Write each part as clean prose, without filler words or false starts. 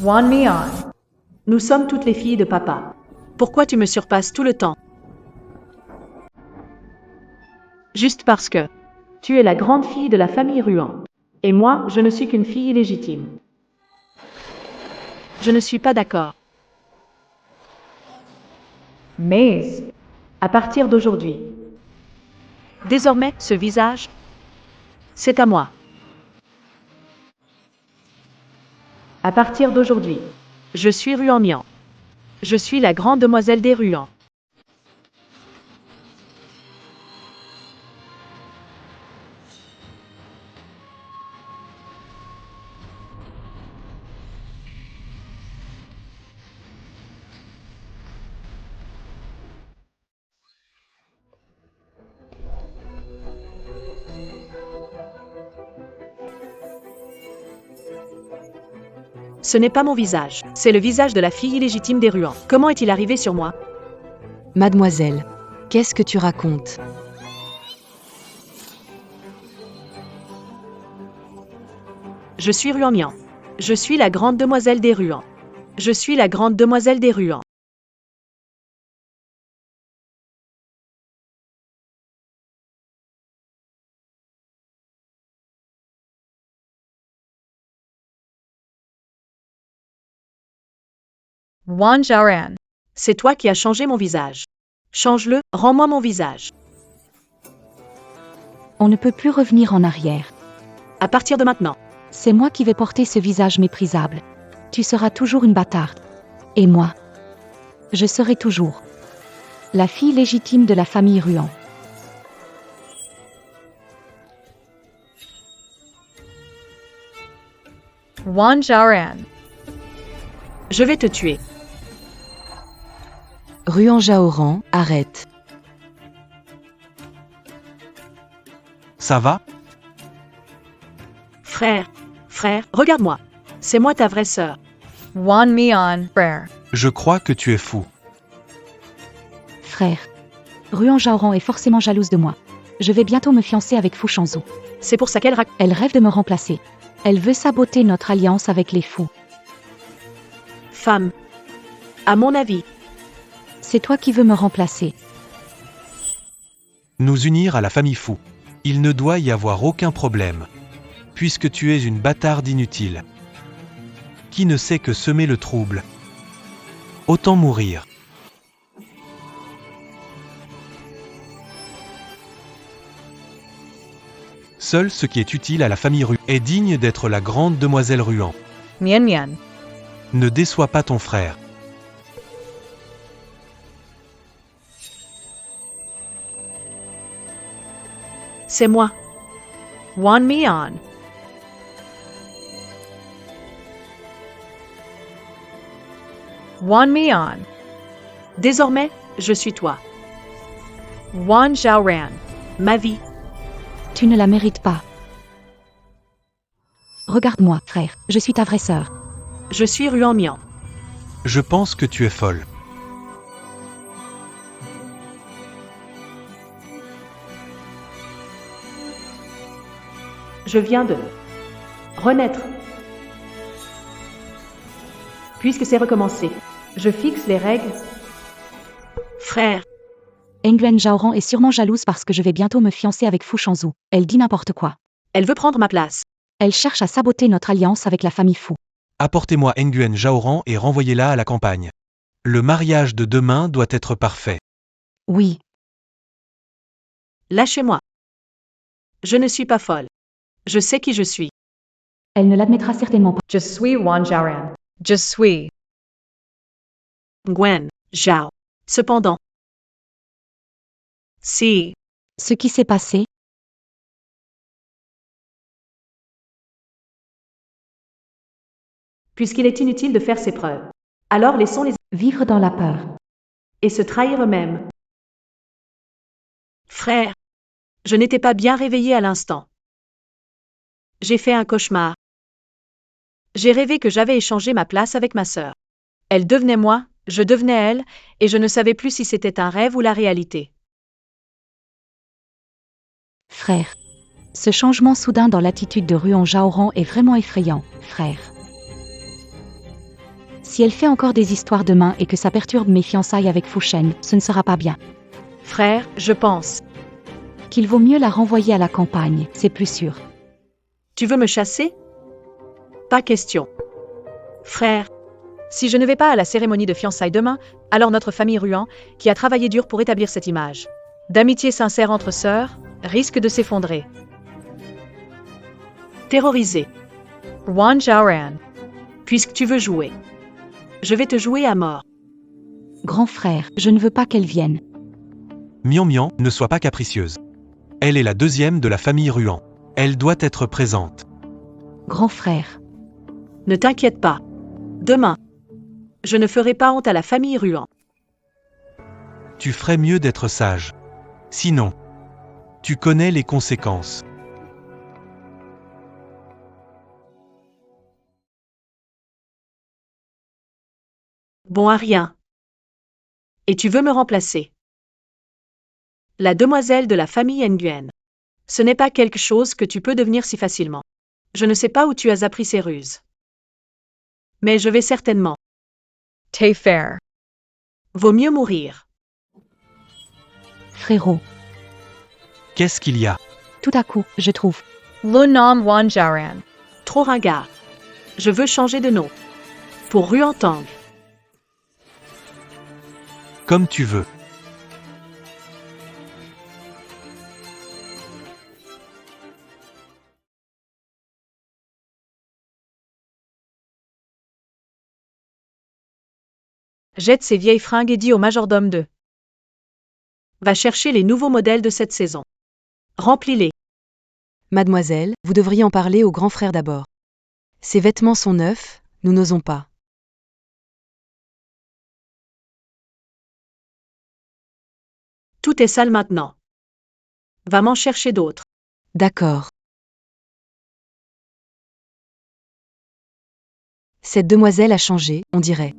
Want me on. Nous sommes toutes les filles de papa. Pourquoi tu me surpasses tout le temps? Juste parce que. Tu es la grande fille de la famille Ruan. Et moi, je ne suis qu'une fille illégitime. Je ne suis pas d'accord. Mais, à partir d'aujourd'hui, Désormais, ce visage, c'est à moi. à partir d'aujourd'hui, Je suis Ruan Mian. Je suis la grande demoiselle des Ruans. Ce n'est pas mon visage, c'est le visage de la fille illégitime des Ruans. Comment est-il arrivé sur moi? Mademoiselle, qu'est-ce que tu racontes? Je suis Ruan Mian. Je suis la grande demoiselle des Ruans. Je suis la grande demoiselle des Ruans. Wan Zhaoran. C'est toi qui as changé mon visage. Change-le, rends-moi mon visage. On ne peut plus revenir en arrière. À partir de maintenant. C'est moi qui vais porter ce visage méprisable. Tu seras toujours une bâtarde. Et moi, je serai toujours la fille légitime de la famille Ruan. Wan Zhaoran. Je vais te tuer. Ruan Zhaoran, arrête. Ça va? Frère, regarde-moi. C'est moi ta vraie sœur. Wan me on, frère. Je crois que tu es fou. Frère. Ruan Zhaoran est forcément jalouse de moi. Je vais bientôt me fiancer avec Fu Shanzhu. C'est pour ça qu'elle raconte. Elle rêve de me remplacer. Elle veut saboter notre alliance avec les fous. Femme. À mon avis, C'est toi qui veux me remplacer. Nous unir à la famille fou. Il ne doit y avoir aucun problème. Puisque tu es une bâtarde inutile. Qui ne sait que semer le trouble. Autant mourir. Seul ce qui est utile à la famille Ruan est digne d'être la grande demoiselle Ruan. Mian Mian. Ne déçois pas ton frère. c'est moi. Want me on. Wan me on. Désormais, je suis toi. Wan Zhaoran. Ma vie. Tu ne la mérites pas. Regarde-moi, frère, je suis ta vraie sœur. Je suis Ruan Mian. Je pense que tu es folle. Je viens de renaître. Puisque c'est recommencé, je fixe les règles. Frère, Nguyen Zhaoran est sûrement jalouse parce que je vais bientôt me fiancer avec Fu Shanzhu. Elle dit n'importe quoi. elle veut prendre ma place. Elle cherche à saboter notre alliance avec la famille Fu. Apportez-moi Nguyen Zhaoran et renvoyez-la à la campagne. Le mariage de demain doit être parfait. Oui, Lâchez-moi. Je ne suis pas folle. Je sais qui je suis. elle ne l'admettra certainement pas. Je suis Wan Zhaoran. Je suis. Nguyen Zhao. Cependant, si Ce qui s'est passé, Puisqu'il est inutile de faire ses preuves. Alors laissons-les vivre dans la peur. et se trahir eux-mêmes. frère, je n'étais pas bien réveillée à l'instant. J'ai fait un cauchemar. J'ai rêvé que j'avais échangé ma place avec ma sœur. Elle devenait moi, je devenais elle, et je ne savais plus si c'était un rêve ou la réalité. Frère. Ce changement soudain dans l'attitude de Ruan Zhaoran est vraiment effrayant, frère. Si elle fait encore des histoires demain et que ça perturbe mes fiançailles avec Fu Shen, ce ne sera pas bien. Frère, je pense. Qu'il vaut mieux la renvoyer à la campagne, c'est plus sûr. Tu veux me chasser? Pas question. Frère, si je ne vais pas à la cérémonie de fiançailles demain, alors notre famille Ruan, qui a travaillé dur pour établir cette image d'amitié sincère entre sœurs, risque de s'effondrer. Terrorisé. Wan Zhaoran. Puisque tu veux jouer, je vais te jouer à mort. Grand frère, je ne veux pas qu'elle vienne. Mian Mian, ne sois pas capricieuse. Elle est la deuxième de la famille Ruan. Elle doit être présente. Grand frère, Ne t'inquiète pas. Demain, je ne ferai pas honte à la famille Ruan. Tu ferais mieux d'être sage. Sinon, tu connais les conséquences. Bon à rien. Et tu veux me remplacer? La demoiselle de la famille Nguyen. Ce n'est pas quelque chose que tu peux devenir si facilement. Je ne sais pas où tu as appris ces ruses. Mais je vais certainement. T'es fair. Vaut mieux mourir. frérot, Qu'est-ce qu'il y a? tout à coup, je trouve. Le nom Wan Zhaoran. Trop ringard. Je veux changer de nom. Pour Ruan Tang. Comme tu veux. Jette ces vieilles fringues et dis au majordome de. Va chercher les nouveaux modèles de cette saison. Remplis-les. Mademoiselle, vous devriez en parler au grand frère d'abord. Ces vêtements sont neufs, nous n'osons pas. Tout est sale maintenant. Va m'en chercher d'autres. D'accord. Cette demoiselle a changé, on dirait.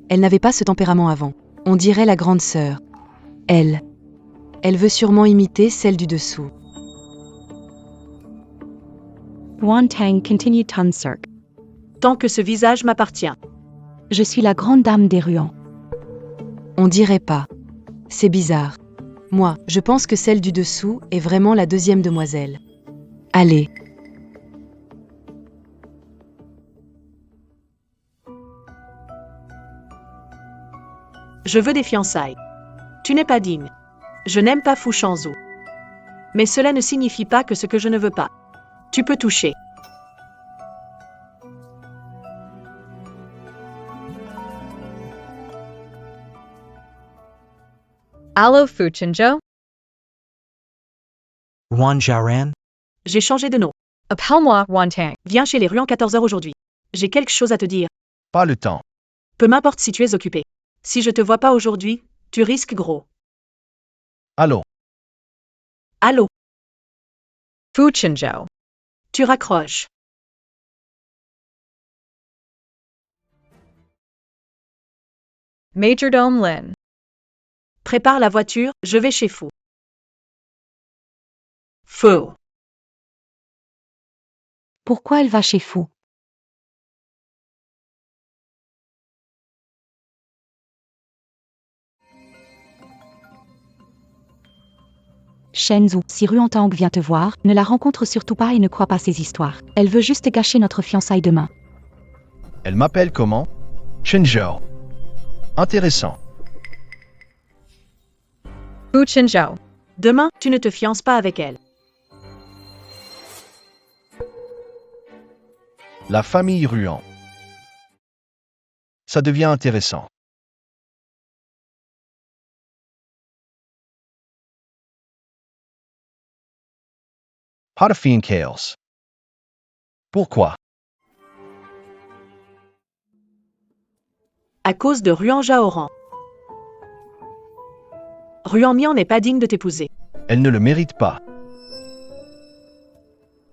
Elle n'avait pas ce tempérament avant. On dirait la grande sœur. Elle veut sûrement imiter celle du dessous. Wan Tang continued Tunsirk. Tant que ce visage m'appartient. Je suis la grande dame des Ruans. On dirait pas. C'est bizarre. Moi, je pense que celle du dessous est vraiment la deuxième demoiselle. Allez. Je veux des fiançailles. Tu n'es pas digne. Je n'aime pas Fu Shanzhu. Mais cela ne signifie pas que ce que je ne veux pas. Tu peux toucher. Allô Fu Chenzhou? Wan Zhaoran? J'ai changé de nom. Appelle-moi Wan Tang. Viens chez les Ruans 14h aujourd'hui. J'ai quelque chose à te dire. Pas le temps. Peu m'importe si tu es occupé. Si je te vois pas aujourd'hui, tu risques gros. Allô? Allô? Fu Chenzhou. Tu raccroches. Majordome Lin. Prépare la voiture, je vais chez Fu. Fu. Pourquoi elle va chez Fu? Shenzhou, si Ruan Tang vient te voir, ne la rencontre surtout pas et ne crois pas ses histoires. Elle veut juste gâcher notre fiançailles demain. Elle m'appelle comment? Chenzhou. Intéressant. Fu Chenzhou. Demain, tu ne te fiances pas avec elle. La famille Ruan. Ça devient intéressant. Harfin Chaos. Pourquoi? À cause de Ruan Zhaoran. Ruan Mian n'est pas digne de t'épouser. Elle ne le mérite pas.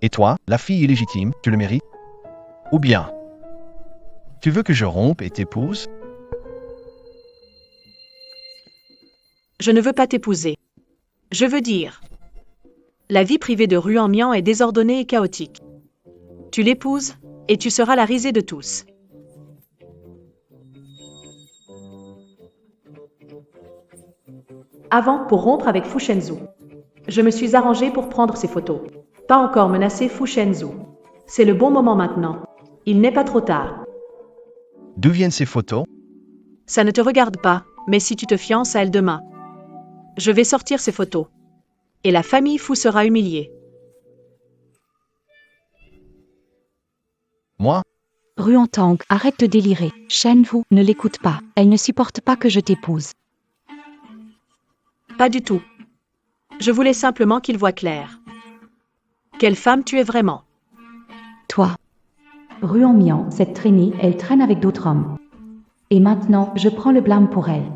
Et toi, la fille illégitime, tu le mérites? Ou bien, tu veux que je rompe et t'épouse? Je ne veux pas t'épouser. Je veux dire, la vie privée de Ruan Mian est désordonnée et chaotique. Tu l'épouses, et tu seras la risée de tous. Avant, pour rompre avec Fu Shenzu. Je me suis arrangée pour prendre ces photos. Pas encore menacé Fu Shenzu. C'est le bon moment maintenant. Il n'est pas trop tard. D'où viennent ces photos? Ça ne te regarde pas, mais si tu te fiances à elle demain, je vais sortir ces photos. Et la famille Fu sera humiliée. Moi? Ruantang, arrête de délirer. Shen Wu, ne l'écoute pas. Elle ne supporte pas que je t'épouse. Pas du tout. Je voulais simplement qu'il voie clair. Quelle femme tu es vraiment? Toi. Ruan Mian, cette traînée, elle traîne avec d'autres hommes. Et maintenant, je prends le blâme pour elle.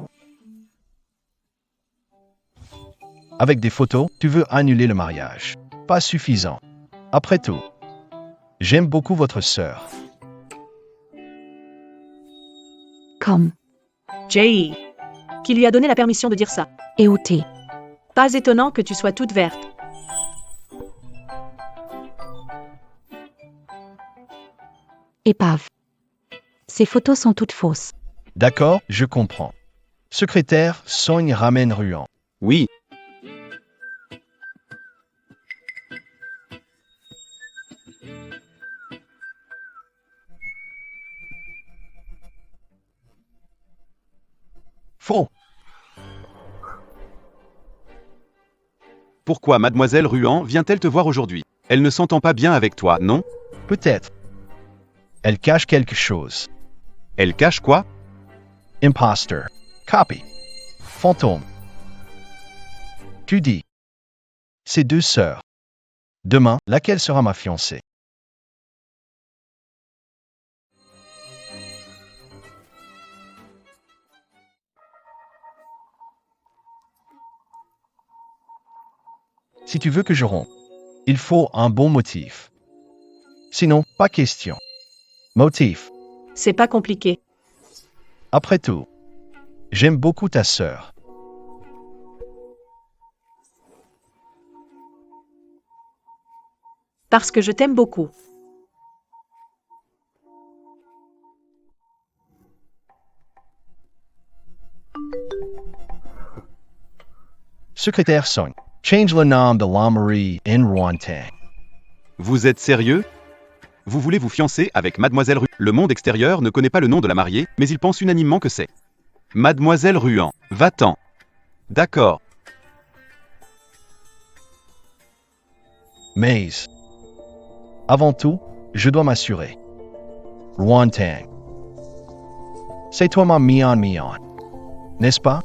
Avec des photos, tu veux annuler le mariage. Pas suffisant. Après tout, j'aime beaucoup votre sœur. Comme Jay. Qui lui a donné la permission de dire ça? EOT. Pas étonnant que tu sois toute verte. Épave. Ces photos sont toutes fausses. D'accord, je comprends. Secrétaire, Song ramène Ruan. Oui, Faux. pourquoi mademoiselle Ruan vient-elle te voir aujourd'hui? Elle ne s'entend pas bien avec toi, non? Peut-être. Elle cache quelque chose. Elle cache quoi? Imposteur. Copy. Fantôme. Tu dis. Ces deux sœurs. Demain, laquelle sera ma fiancée? Si tu veux que je rompe, il faut un bon motif. Sinon, pas question. Motif. C'est pas compliqué. Après tout, j'aime beaucoup ta sœur. Parce que je t'aime beaucoup. Secrétaire Song, change le nom de l'Amerie en Ruantang. Vous êtes sérieux? Vous voulez vous fiancer avec mademoiselle Ruan? Le monde extérieur ne connaît pas le nom de la mariée, mais il pense unanimement que c'est mademoiselle Ruan. Va-t'en. D'accord. Mais, avant tout, je dois m'assurer. Ruantang. C'est toi ma Mian, n'est-ce pas?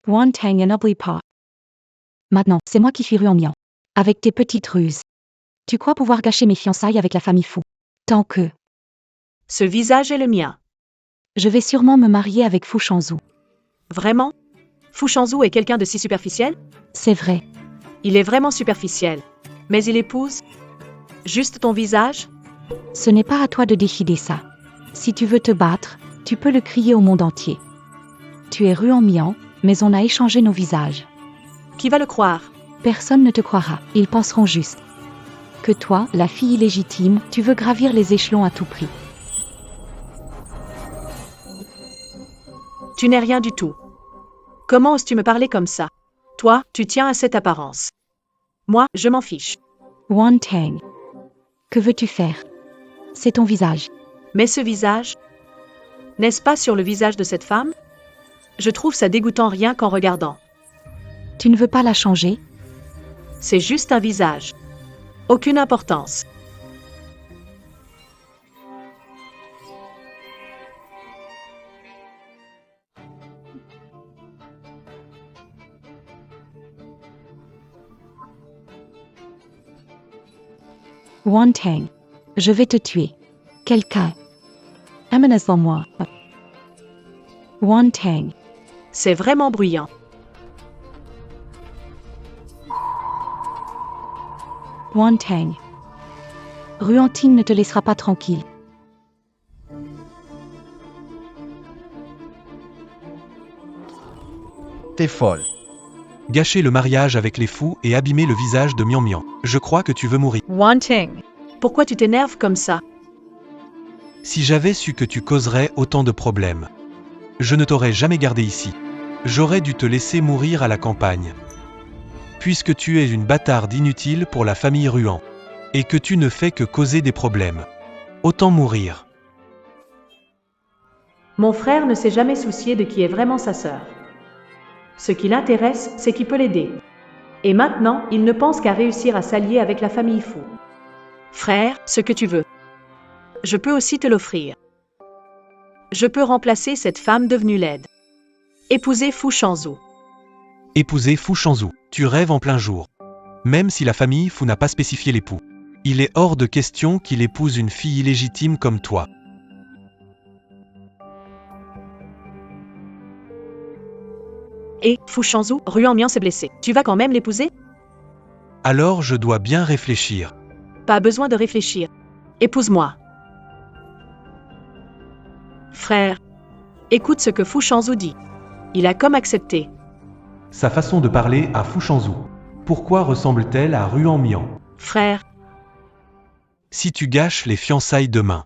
Ruantang n'oublie pas. Maintenant, c'est moi qui suis Ruan Mian. Avec tes petites ruses. Tu crois pouvoir gâcher mes fiançailles avec la famille Fu. Tant que Ce visage est le mien. je vais sûrement me marier avec Fu Shanzhu. Vraiment? Fu Shanzhu est quelqu'un de si superficiel? C'est vrai. Il est vraiment superficiel. Mais il épouse juste ton visage? Ce n'est pas à toi de décider ça. Si tu veux te battre, tu peux le crier au monde entier. Tu es Ruan Mian, mais on a échangé nos visages. Qui va le croire? Personne ne te croira, ils penseront juste que toi, la fille illégitime, tu veux gravir les échelons à tout prix. Tu n'es rien du tout. Comment oses-tu me parler comme ça? Toi, tu tiens à cette apparence. Moi, je m'en fiche. Ruantang. Que veux-tu faire? C'est ton visage. Mais ce visage? N'est-ce pas sur le visage de cette femme? Je trouve ça dégoûtant rien qu'en regardant. Tu ne veux pas la changer? C'est juste un visage. Aucune importance. Ruantang. Je vais te tuer. Quelqu'un. Amène devant moi. Ruantang. C'est vraiment bruyant. Ruantang. Ruantine ne te laissera pas tranquille. T'es folle. Gâcher le mariage avec les fous et abîmer le visage de Mian Mian. Je crois que tu veux mourir. Wanting. Pourquoi tu t'énerves comme ça? Si j'avais su que tu causerais autant de problèmes, je ne t'aurais jamais gardé ici. J'aurais dû te laisser mourir à la campagne. Puisque tu es une bâtarde inutile pour la famille Ruan, et que tu ne fais que causer des problèmes. Autant mourir. Mon frère ne s'est jamais soucié de qui est vraiment sa sœur. Ce qui l'intéresse, c'est qui peut l'aider. Et maintenant, il ne pense qu'à réussir à s'allier avec la famille Fu. Frère, ce que tu veux. Je peux aussi te l'offrir. Je peux remplacer cette femme devenue laide. Épouser Fu Shanzhu. Épouser Fu Shanzhu, tu rêves en plein jour. Même si la famille Fu n'a pas spécifié l'époux. Il est hors de question qu'il épouse une fille illégitime comme toi. Et, Fu Shanzhu, Ruan Mian s'est blessé. Tu vas quand même l'épouser? Alors je dois bien réfléchir. Pas besoin de réfléchir. Épouse-moi. Frère, écoute ce que Fu Shanzhu dit. Il a comme accepté. Sa façon de parler à Fu Shanzhu. Pourquoi ressemble-t-elle à Ruan Mian? Frère, Si tu gâches les fiançailles demain,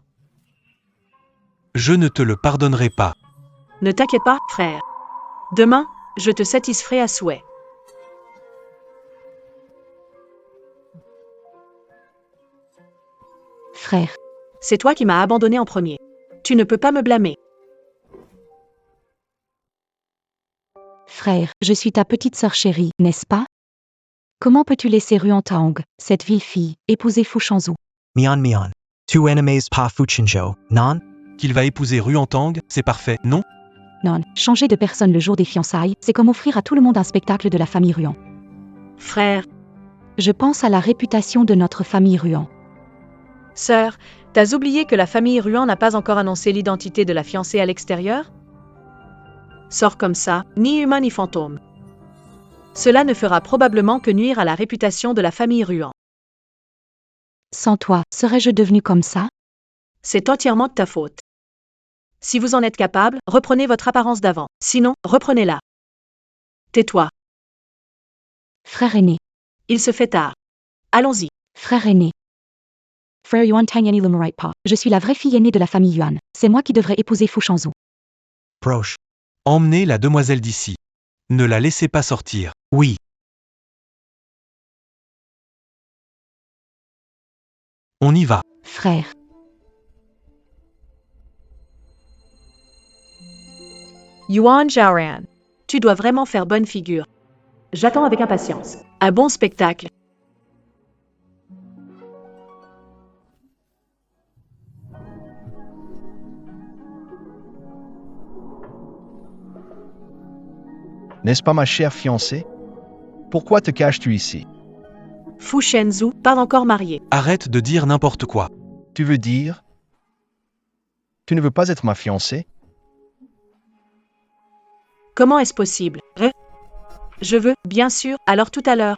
je ne te le pardonnerai pas. ne t'inquiète pas, frère. Demain, je te satisferai à souhait. Frère, C'est toi qui m'as abandonné en premier. Tu ne peux pas me blâmer. frère, je suis ta petite sœur chérie, n'est-ce pas? Comment peux-tu laisser Ruan Taong, cette vile fille, épouser Fu Shanzhu? Mian, tu enemies pas Fuchinjo, non? Qu'il va épouser Ruan Tang, c'est parfait, non? Non, changer de personne le jour des fiançailles, c'est comme offrir à tout le monde un spectacle de la famille Ruan. Frère, Je pense à la réputation de notre famille Ruan. sœur, t'as oublié que la famille Ruan n'a pas encore annoncé l'identité de la fiancée à l'extérieur? Sors comme ça, ni humain ni fantôme. Cela ne fera probablement que nuire à la réputation de la famille Ruan. Sans toi, serais-je devenue comme ça? C'est entièrement de ta faute. Si vous en êtes capable, reprenez votre apparence d'avant. Sinon, reprenez-la. Tais-toi. Frère aîné, Il se fait tard. Allons-y. frère aîné. Frère Yuan Tang Yanni Lumerai Pa. Je suis la vraie fille aînée de la famille Yuan. C'est moi qui devrais épouser Fu Shanzhu. Proche. Emmenez la demoiselle d'ici. Ne la laissez pas sortir. Oui. On y va. Frère, Yuan Zhaoran. Tu dois vraiment faire bonne figure. J'attends avec impatience. Un bon spectacle. N'est-ce pas ma chère fiancée? Pourquoi te caches-tu ici? Fu Shanzhu, pas encore marié. Arrête de dire n'importe quoi. Tu veux dire? Tu ne veux pas être ma fiancée? Comment est-ce possible? Je veux, bien sûr, alors tout à l'heure.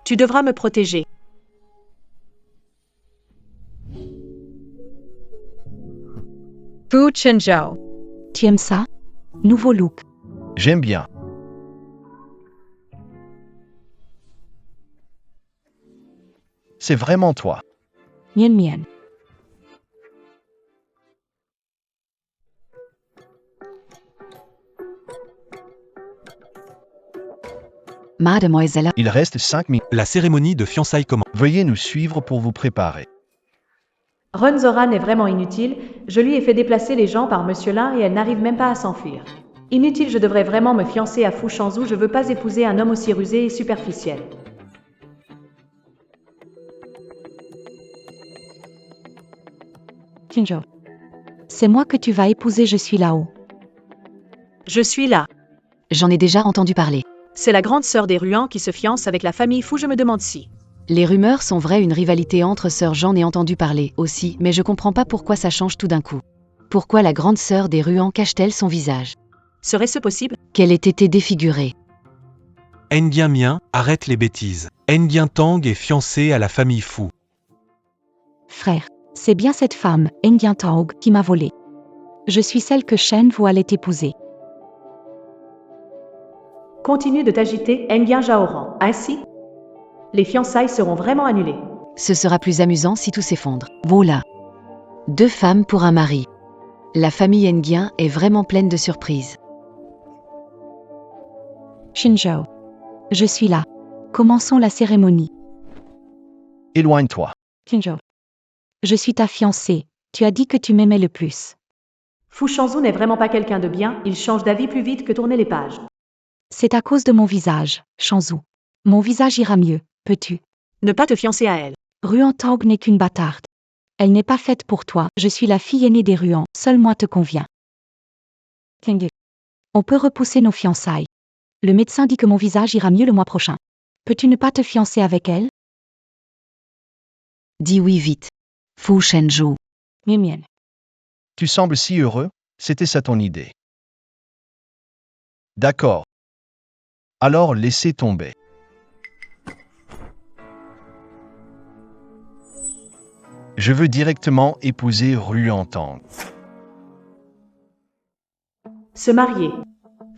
Tu devras me protéger. Fu Chenjiao. tu aimes ça? Nouveau look. J'aime bien. C'est vraiment toi. Mien mien. Mademoiselle, Il reste 5 minutes. La cérémonie de fiançailles commence. Veuillez nous suivre pour vous préparer. Runzoran est vraiment inutile, je lui ai fait déplacer les gens par Monsieur Lin et elle n'arrive même pas à s'enfuir. Inutile, je devrais vraiment me fiancer à Fu Shanzhu, je veux pas épouser un homme aussi rusé et superficiel. Kinjo. C'est moi que tu vas épouser, je suis là-haut. Je suis là. j'en ai déjà entendu parler. C'est la grande sœur des Ruan qui se fiance avec la famille Fu, je me demande si. Les rumeurs sont vraies, une rivalité entre sœurs, j'en ai entendu parler aussi, mais je comprends pas pourquoi ça change tout d'un coup. Pourquoi la grande sœur des Ruan cache-t-elle son visage? Serait-ce possible? Qu'elle ait été défigurée. Nguyen Mien, arrête les bêtises. Nguyen Tang est fiancé à la famille Fu. Frère, c'est bien cette femme, Nguyen Taog, qui m'a volé. Je suis celle que Shen Wu allait épouser. Continue de t'agiter, Nguyen Zhaoran. Ainsi, les fiançailles seront vraiment annulées. Ce sera plus amusant si tout s'effondre. Voilà. Deux femmes pour un mari. La famille Nguyen est vraiment pleine de surprises. Shinjo. Je suis là. Commençons la cérémonie. Éloigne-toi. Shinjo. Je suis ta fiancée. Tu as dit que tu m'aimais le plus. Fu Shanzhu n'est vraiment pas quelqu'un de bien, il change d'avis plus vite que tourner les pages. C'est à cause de mon visage, Shanzhu. Mon visage ira mieux, peux-tu? Ne pas te fiancer à elle. Ruan Tang n'est qu'une bâtarde. Elle n'est pas faite pour toi, je suis la fille aînée des Ruan, seul moi te convient. Kenge. On peut repousser nos fiançailles. Le médecin dit que mon visage ira mieux le mois prochain. Peux-tu ne pas te fiancer avec elle? Dis oui vite. Fu Shenzhou. Mienne. Tu sembles si heureux, c'était ça ton idée. D'accord. Alors laissez tomber. Je veux directement épouser Ruan Tang. Se marier.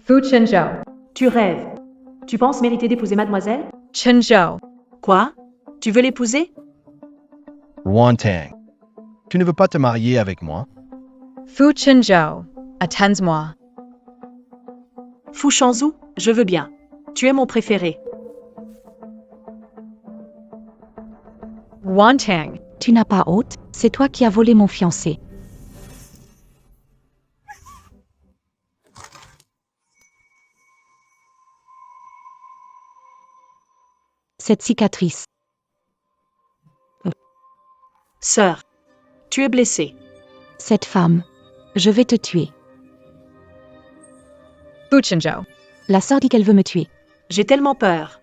Fu Chenzhou. Tu rêves. Tu penses mériter d'épouser mademoiselle? Chenzhou. Quoi? Tu veux l'épouser? Ruan Tang. Tu ne veux pas te marier avec moi? Fu Chenzhou. Attends-moi. Fu Shanzhu, je veux bien. Tu es mon préféré. Wantang. Tu n'as pas honte, c'est toi qui as volé mon fiancé. Cette cicatrice. Sœur, tu es blessée. Cette femme. Je vais te tuer. Fu Chenzhou. La sœur dit qu'elle veut me tuer. J'ai tellement peur.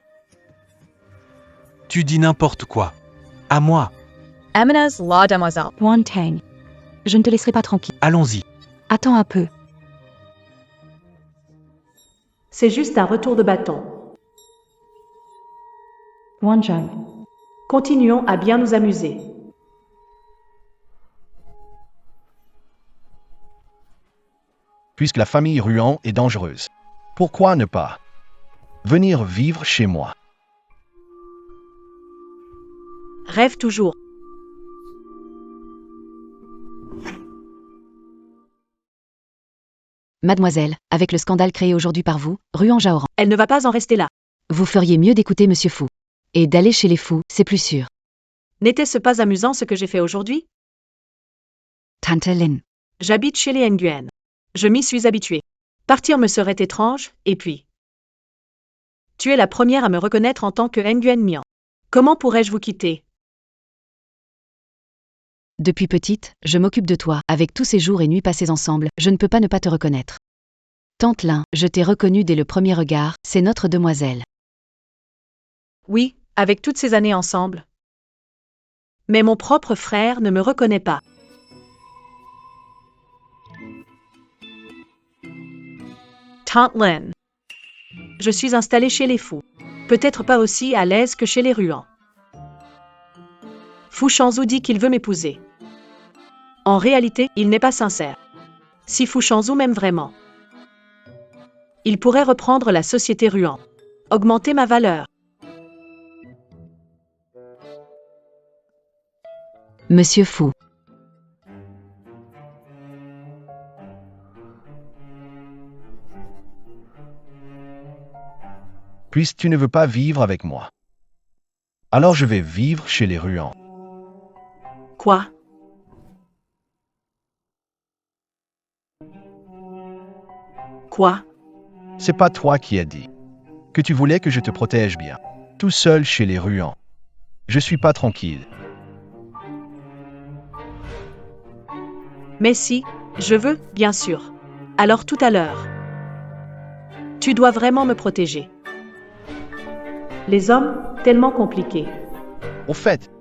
Tu dis n'importe quoi. À moi, Amenaz la demoiselle. Wan Tang. Je ne te laisserai pas tranquille. allons-y. Attends un peu. C'est juste un retour de bâton. Wan Zhang. Continuons à bien nous amuser. Puisque la famille Ruan est dangereuse. Pourquoi ne pas venir vivre chez moi? Rêve toujours. Mademoiselle, avec le scandale créé aujourd'hui par vous, Ruan Jaoran, Elle ne va pas en rester là. vous feriez mieux d'écouter Monsieur Fu. Et d'aller chez les fous, c'est plus sûr. N'était-ce pas amusant ce que j'ai fait aujourd'hui? Tante Lin. J'habite chez les Nguyen. Je m'y suis habituée. Partir me serait étrange, et puis... Tu es la première à me reconnaître en tant que Nguyen Mian. Comment pourrais-je vous quitter? Depuis petite, je m'occupe de toi. Avec tous ces jours et nuits passés ensemble, je ne peux pas ne pas te reconnaître. Tante Lin, je t'ai reconnue dès le premier regard, c'est notre demoiselle. Oui, avec toutes ces années ensemble. Mais mon propre frère ne me reconnaît pas. Tante Lin. Je suis installée chez les fous. Peut-être pas aussi à l'aise que chez les Ruan. Fu Shanzhu dit qu'il veut m'épouser. En réalité, il n'est pas sincère. Si Fu Shanzhu m'aime vraiment, il pourrait reprendre la société Ruan. Augmenter ma valeur. Monsieur Fu. Puisque tu ne veux pas vivre avec moi. Alors je vais vivre chez les Ruan. Quoi? Quoi? C'est pas toi qui as dit que tu voulais que je te protège bien. Tout seul chez les Ruan. Je suis pas tranquille. Mais si, je veux, bien sûr. Alors tout à l'heure. Tu dois vraiment me protéger. Les hommes, tellement compliqués. Au fait,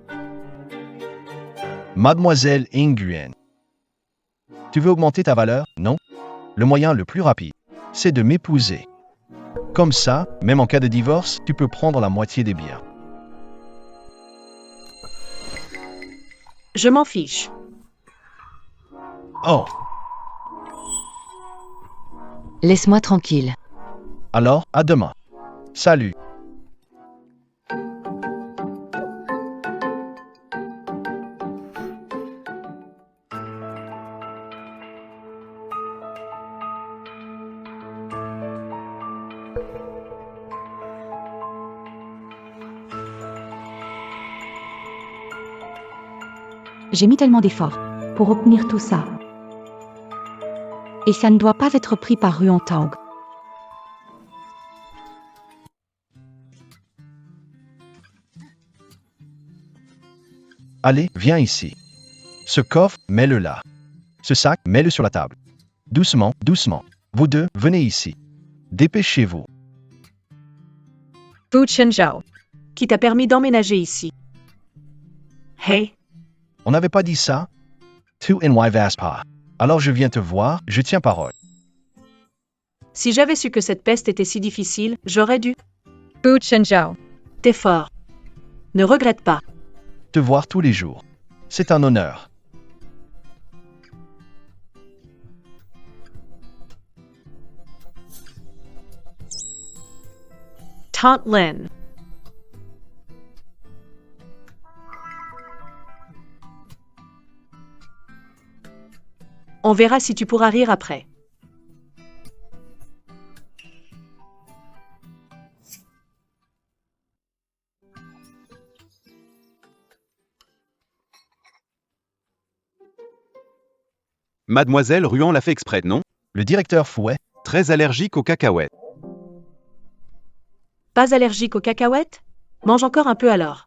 Mademoiselle Nguyen, tu veux augmenter ta valeur, non? Le moyen le plus rapide, c'est de m'épouser. Comme ça, même en cas de divorce, tu peux prendre la moitié des biens. Je m'en fiche. Oh, Laisse-moi tranquille. alors, à demain. Salut. J'ai mis tellement d'efforts pour obtenir tout ça. Et ça ne doit pas être pris par Ruantang. Allez, viens ici. Ce coffre, mets-le là. Ce sac, mets-le sur la table. Doucement, doucement. Vous deux, venez ici. Dépêchez-vous. Fu Chinzhou. Qui t'a permis d'emménager ici? Hey, On n'avait pas dit ça? Tu n'y vas pas. Alors je viens te voir, je tiens parole. si j'avais su que cette peste était si difficile, j'aurais dû. Fu Chinzhou. T'es fort. Ne regrette pas. Te voir tous les jours. C'est un honneur. Tante Lin. On verra si tu pourras rire après. Mademoiselle Ruan l'a fait exprès, non? Le directeur Fouet, Très allergique aux cacahuètes. Pas allergique aux cacahuètes? Mange encore un peu alors.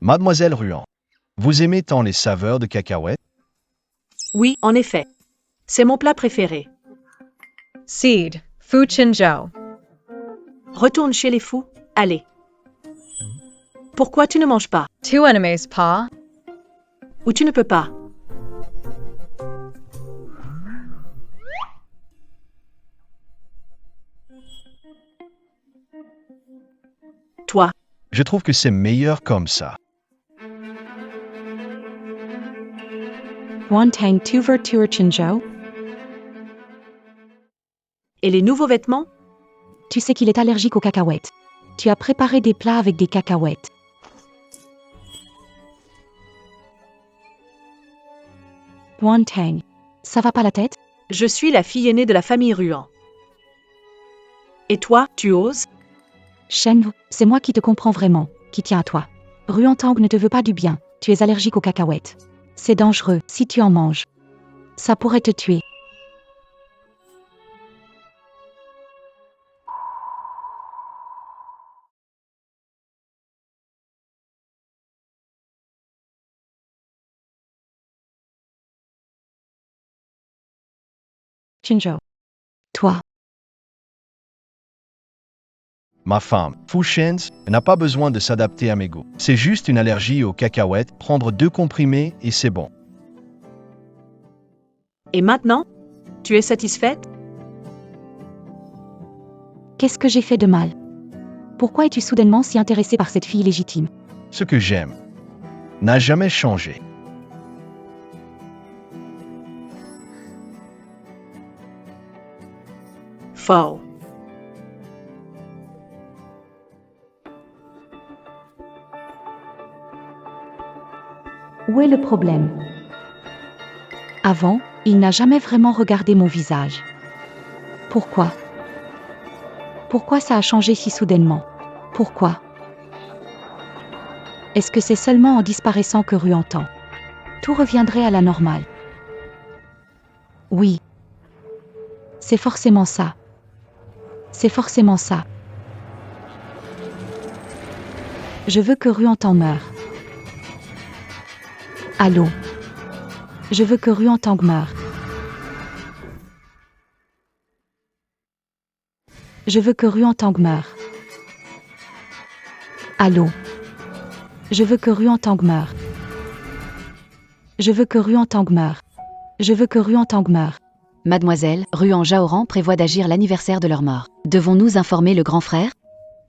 Mademoiselle Ruan. Vous aimez tant les saveurs de cacahuètes? Oui, en effet. C'est mon plat préféré. Seed. Fu Chinzhou. Retourne chez les fous, allez. Pourquoi tu ne manges pas? Two enemies, Pa. Ou tu ne peux pas? Toi, Je trouve que c'est meilleur comme ça. Wantang Tuver Tuer Chinzhou. et les nouveaux vêtements? Tu sais qu'il est allergique aux cacahuètes. Tu as préparé des plats avec des cacahuètes. Wantang. Ça va pas la tête? Je suis la fille aînée de la famille Ruan. Et toi, tu oses? Shen, c'est moi qui te comprends vraiment, qui tient à toi. Ruantang ne te veut pas du bien, tu es allergique aux cacahuètes. C'est dangereux si tu en manges. Ça pourrait te tuer. Chinzhou. Toi, Ma femme, Fushens, n'a pas besoin de s'adapter à mes goûts. C'est juste une allergie aux cacahuètes, prendre 2 comprimés et c'est bon. Et maintenant? Tu es satisfaite? qu'est-ce que j'ai fait de mal? Pourquoi es-tu soudainement si intéressé par cette fille légitime? Ce que j'aime n'a jamais changé. Faux. Où est le problème? Avant, il n'a jamais vraiment regardé mon visage. Pourquoi? Pourquoi ça a changé si soudainement? Pourquoi? Est-ce que c'est seulement en disparaissant que Ru entend? Tout reviendrait à la normale. Oui. C'est forcément ça. C'est forcément ça. Je veux que Ru entend meure. Allô? Je veux que Ruantang meure. Je veux que Ruantang meure. Allô? Je veux que Ruantang meure. Je veux que Ruantang meure. Je veux que Ruantang meure. Mademoiselle, Ruan Jaoran prévoit d'agir l'anniversaire de leur mort. Devons-nous informer le grand frère?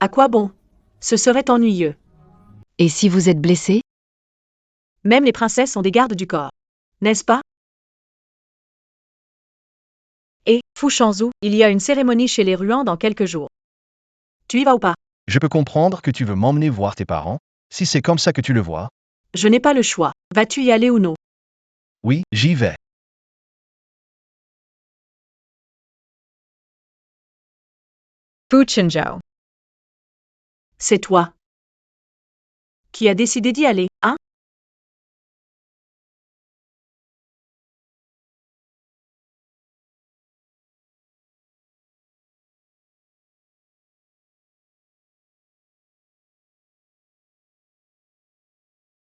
À quoi bon? Ce serait ennuyeux. Et si vous êtes blessé? Même les princesses ont des gardes du corps. N'est-ce pas? Et, Fu Shanzhu, il y a une cérémonie chez les Ruan dans quelques jours. Tu y vas ou pas? Je peux comprendre que tu veux m'emmener voir tes parents, si c'est comme ça que tu le vois. Je n'ai pas le choix. Vas-tu y aller ou non? Oui, j'y vais. Fu Chinzhou. C'est toi. Qui a décidé d'y aller, hein?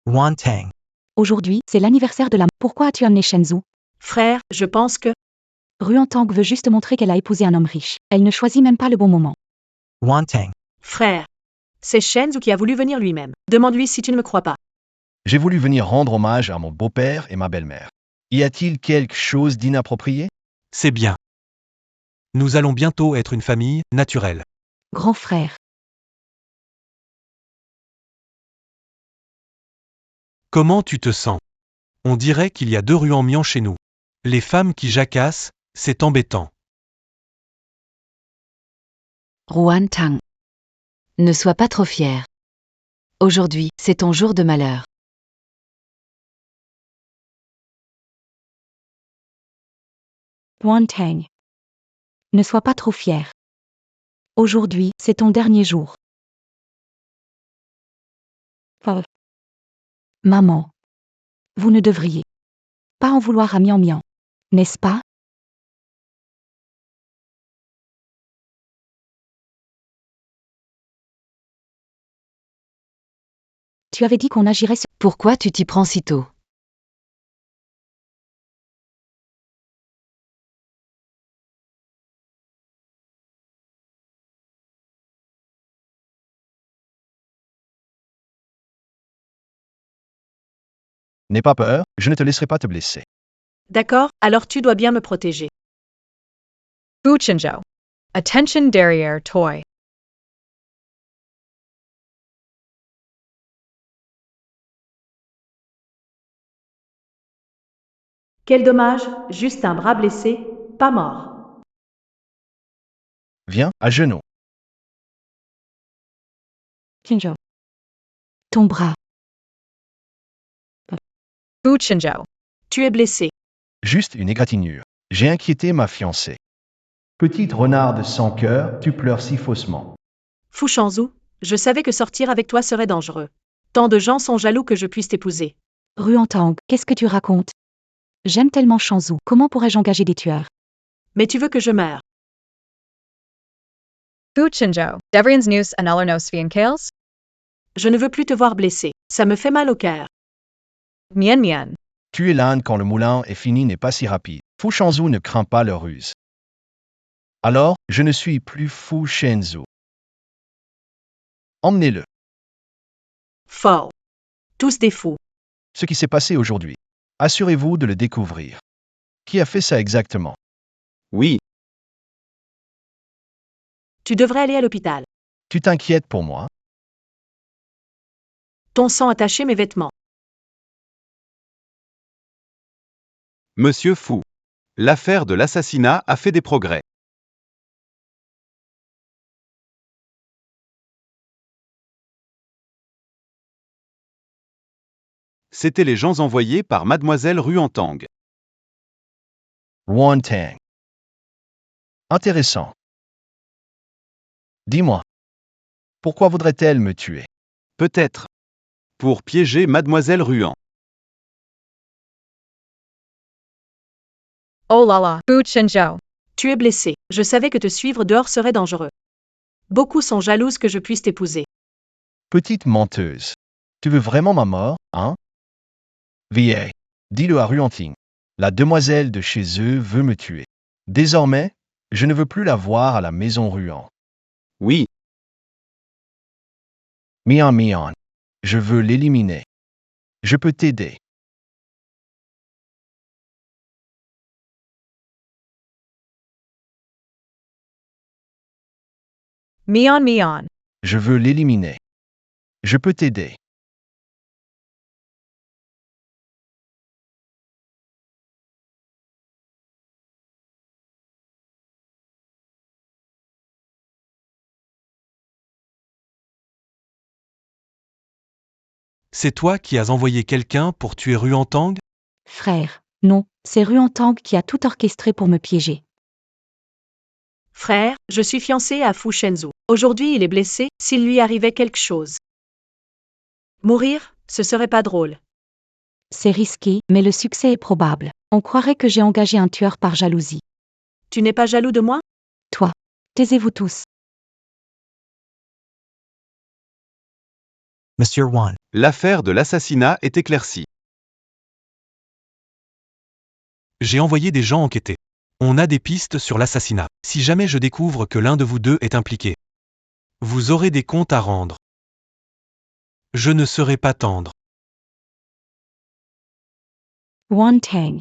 Wantang. Aujourd'hui, c'est l'anniversaire de la... Pourquoi as-tu amené Shenzhou? Frère, je pense que... Ruantang veut juste montrer qu'elle a épousé un homme riche. Elle ne choisit même pas le bon moment. Wantang. Frère. C'est Shenzhou qui a voulu venir lui-même. Demande-lui si tu ne me crois pas. J'ai voulu venir rendre hommage à mon beau-père et ma belle-mère. Y a-t-il quelque chose d'inapproprié? C'est bien. Nous allons bientôt être une famille naturelle. Grand frère. Comment tu te sens? On dirait qu'il y a 2 Ruan Mian chez nous. Les femmes qui jacassent, c'est embêtant. Ruantang. Ne sois pas trop fier. Aujourd'hui, c'est ton jour de malheur. Wantang. Ne sois pas trop fier. Aujourd'hui, c'est ton dernier jour. Maman. Vous ne devriez pas en vouloir à Mian Mian, n'est-ce pas? Tu avais dit qu'on agirait sur... Pourquoi tu t'y prends si tôt? N'aie pas peur, je ne te laisserai pas te blesser. D'accord, alors tu dois bien me protéger. Fu Chinzhou. Attention derrière toy. Quel dommage, juste un bras blessé, pas mort. Viens, à genoux. Chinzhou. Ton bras. Fu Chinzhou. Tu es blessé. Juste une égratignure. J'ai inquiété ma fiancée. Petite renarde sans cœur, tu pleures si faussement. Fu Shenzhou, je savais que sortir avec toi serait dangereux. Tant de gens sont jaloux que je puisse t'épouser. Ruantang, qu'est-ce que tu racontes? J'aime tellement Shenzhou, comment pourrais-je engager des tueurs? Mais tu veux que je meure. Fu Chinzhou. Devrian's news and Alernos Vian Kales. Je ne veux plus te voir blessé. Ça me fait mal au cœur. Mian Mian. Tuer l'âne quand le moulin est fini n'est pas si rapide. Fu Shenzhou ne craint pas leur ruse. Alors, je ne suis plus Fu Shenzhou. Emmenez-le. Faux. Tous des fous. Ce qui s'est passé aujourd'hui. Assurez-vous de le découvrir. Qui a fait ça exactement? Oui, Tu devrais aller à l'hôpital. Tu t'inquiètes pour moi? Ton sang a taché mes vêtements. Monsieur Fu. L'affaire de l'assassinat a fait des progrès. C'étaient les gens envoyés par Mademoiselle Ruantang. Wantang. Intéressant. Dis-moi. Pourquoi voudrait-elle me tuer? Peut-être. Pour piéger Mademoiselle Ruan. Oh la la. Fu Chinzhou. Tu es blessé. Je savais que te suivre dehors serait dangereux. Beaucoup sont jalouses que je puisse t'épouser. Petite menteuse. Tu veux vraiment ma mort, hein? Vieille. Dis-le à Ruanting. La demoiselle de chez eux veut me tuer. Désormais, je ne veux plus la voir à la maison Ruan. Oui, Mian Mian. Je veux l'éliminer. Je peux t'aider. Mian Mian. Je veux l'éliminer. Je peux t'aider. C'est toi qui as envoyé quelqu'un pour tuer Ruantang? Frère. Non, c'est Ruantang qui a tout orchestré pour me piéger. Frère, je suis fiancée à Fu Shenzhou. Aujourd'hui il est blessé, s'il lui arrivait quelque chose. Mourir, ce serait pas drôle. C'est risqué, mais le succès est probable. On croirait que j'ai engagé un tueur par jalousie. Tu n'es pas jaloux de moi? Toi. Taisez-vous tous. Monsieur Wan. L'affaire de l'assassinat est éclaircie. J'ai envoyé des gens enquêter. On a des pistes sur l'assassinat. Si jamais je découvre que l'un de vous deux est impliqué, vous aurez des comptes à rendre. Je ne serai pas tendre. Wan Tang.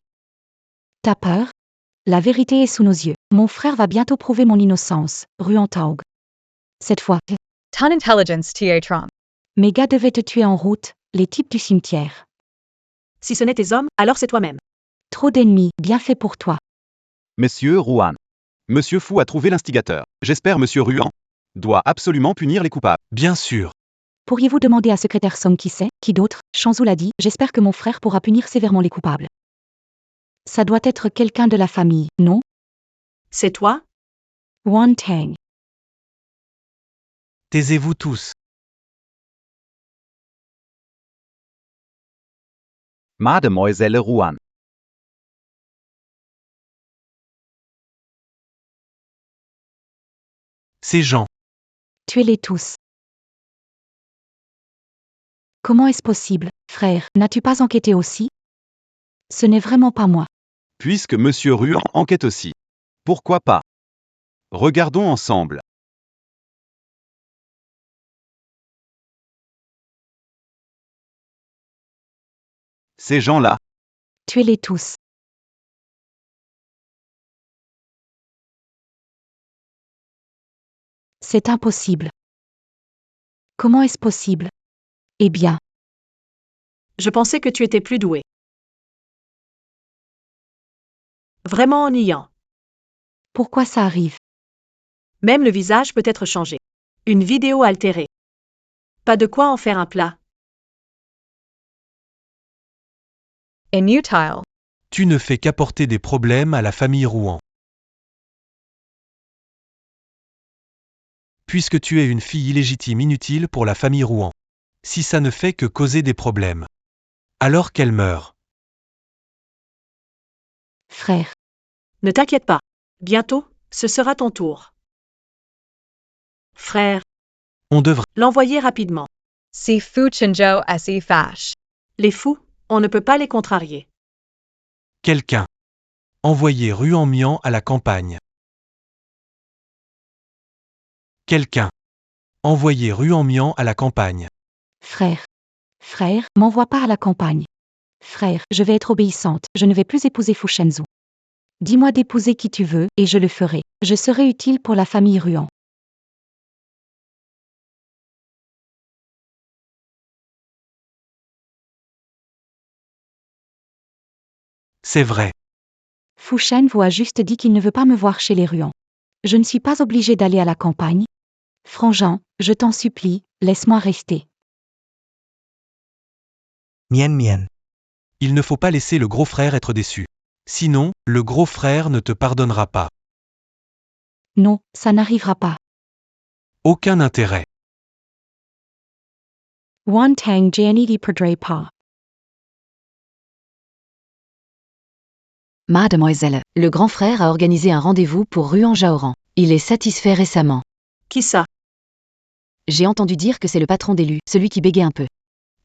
T'as peur? La vérité est sous nos yeux. Mon frère va bientôt prouver mon innocence, Ruan Taog. Cette fois, Ton intelligence ta Trump. mes gars devaient te tuer en route, les types du cimetière. Si ce n'est tes hommes, alors c'est toi-même. Trop d'ennemis, bien fait pour toi. Monsieur Ruan. Monsieur Fu a trouvé l'instigateur. J'espère Monsieur Ruan doit absolument punir les coupables. Bien sûr. Pourriez-vous demander à secrétaire Song qui c'est, qui d'autre? Shanzou l'a dit, j'espère que mon frère pourra punir sévèrement les coupables. Ça doit être quelqu'un de la famille, non? C'est toi? Wan Tang. Taisez-vous tous. Mademoiselle Ruan. Ces gens. Tuez-les tous. Comment est-ce possible, frère? N'as-tu pas enquêté aussi? Ce n'est vraiment pas moi. Puisque Monsieur Ruan enquête aussi. Pourquoi pas? Regardons ensemble. Ces gens-là. Tuez-les tous. C'est impossible. Comment est-ce possible? Eh bien, Je pensais que tu étais plus doué. Vraiment ennuyant. pourquoi ça arrive? Même le visage peut être changé. Une vidéo altérée. Pas de quoi en faire un plat. Inutile. Tu ne fais qu'apporter des problèmes à la famille Rouen. Puisque tu es une fille illégitime inutile pour la famille Rouen. Si ça ne fait que causer des problèmes. Alors qu'elle meurt. Frère, Ne t'inquiète pas. Bientôt, ce sera ton tour. Frère, On devrait. l'envoyer rapidement. Si Fu Chenzhou se fâche. Les fous, on ne peut pas les contrarier. Quelqu'un. Envoyer Ruan Mian à la campagne. Quelqu'un. Envoyer Ruan Mian à la campagne. frère. Frère, m'envoie pas à la campagne. Frère, je vais être obéissante, je ne vais plus épouser Fu Shenzhou. Dis-moi d'épouser qui tu veux, et je le ferai. Je serai utile pour la famille Ruan. C'est vrai. Fu Shenzhou a juste dit qu'il ne veut pas me voir chez les Ruan. Je ne suis pas obligée d'aller à la campagne. Frangin, je t'en supplie, laisse-moi rester. Mien Mien. Il ne faut pas laisser le gros frère être déçu. Sinon, le gros frère ne te pardonnera pas. Non, ça n'arrivera pas. Aucun intérêt. Wan Tang Jianidi perdrai pas. Mademoiselle, le grand frère a organisé un rendez-vous pour Ruan Jaoran. Il est satisfait récemment. Qui ça? J'ai entendu dire que c'est le patron d'élu, celui qui bégait un peu.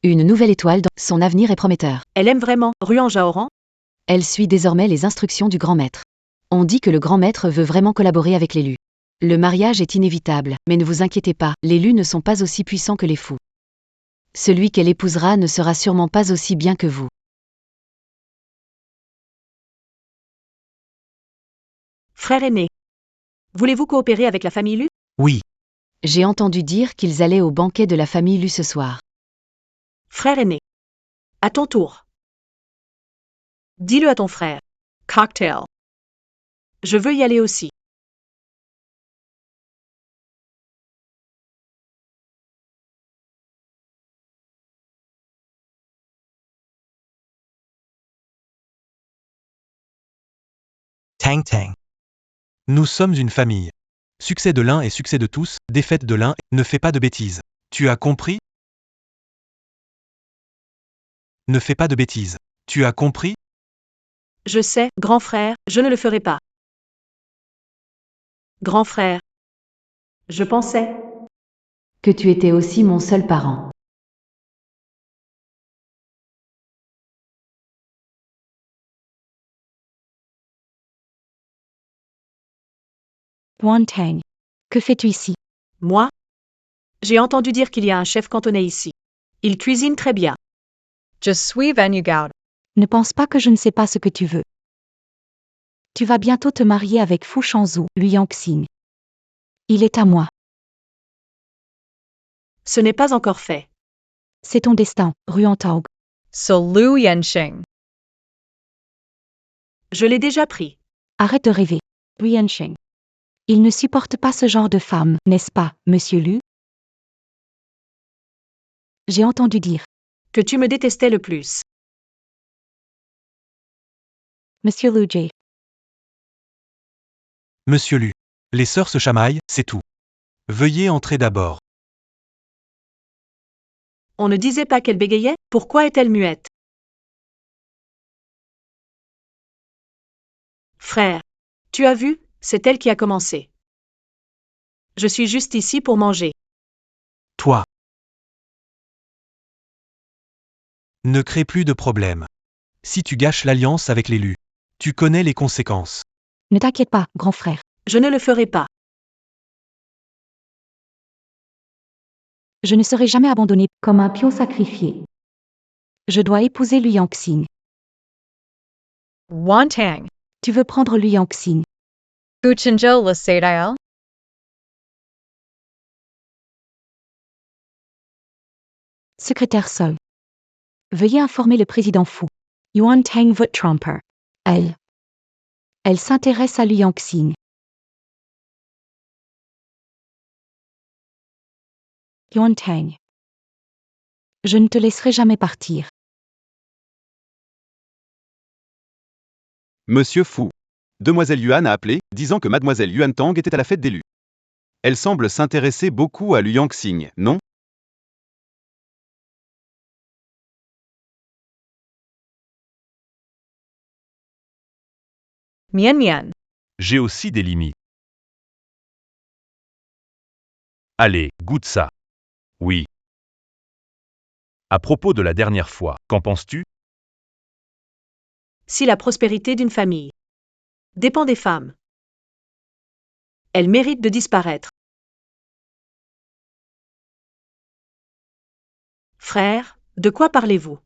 Une nouvelle étoile dans son avenir est prometteur. Elle aime vraiment Ruan Jaoran? Elle suit désormais les instructions du grand maître. On dit que le grand maître veut vraiment collaborer avec l'élu. Le mariage est inévitable, mais ne vous inquiétez pas, les élus ne sont pas aussi puissants que les fous. Celui qu'elle épousera ne sera sûrement pas aussi bien que vous. Frère aîné. Voulez-vous coopérer avec la famille Lu? Oui. J'ai entendu dire qu'ils allaient au banquet de la famille Lu ce soir. Frère aîné. À ton tour. Dis-le à ton frère. Cocktail. Je veux y aller aussi. Tang Tang. Nous sommes une famille. Succès de l'un et succès de tous, défaite de l'un, ne fais pas de bêtises. Tu as compris? Ne fais pas de bêtises. Tu as compris? Je sais, grand frère, je ne le ferai pas. Grand frère, Je pensais. Que tu étais aussi mon seul parent. Wantang. Que fais-tu ici? moi? J'ai entendu dire qu'il y a un chef cantonais ici. Il cuisine très bien. Je suis venu gaude. Ne pense pas que je ne sais pas ce que tu veux. Tu vas bientôt te marier avec Fu Shanzhu, Lui Yangxing. Il est à moi. Ce n'est pas encore fait. C'est ton destin, Ruantang. So Lu Yenxing. Je l'ai déjà pris. Arrête de rêver. Ruyansheng. Il ne supporte pas ce genre de femme, n'est-ce pas, monsieur Lu? J'ai entendu dire. Que tu me détestais le plus. Monsieur Lu J. Monsieur Lu. Les sœurs se chamaillent, c'est tout. Veuillez entrer d'abord. On ne disait pas qu'elle bégayait? Pourquoi est-elle muette? Frère. Tu as vu, c'est elle qui a commencé. Je suis juste ici pour manger. Toi. Ne crée plus de problème. Si tu gâches l'alliance avec l'élu, tu connais les conséquences. Ne t'inquiète pas, grand frère. Je ne le ferai pas. Je ne serai jamais abandonné comme un pion sacrifié. Je dois épouser Lui Yangxing. Wantang. Tu veux prendre Lui Yangxing. Fuchinjo le Sadail. Secrétaire Sol. Veuillez informer le président Fu. Yuan Tang veut tromper. Elle s'intéresse à Lui Yangxing. Yuan Tang. Je ne te laisserai jamais partir. Monsieur Fu. Demoiselle Yuan a appelé, disant que Mademoiselle Yuan Tang était à la fête d'élu. Elle semble s'intéresser beaucoup à Lu Yangxing, non? Mian Mian. J'ai aussi des limites. Allez, goûte ça. Oui. À propos de la dernière fois, qu'en penses-tu? Si la prospérité d'une famille dépend des femmes, elle mérite de disparaître. Frère, de quoi parlez-vous?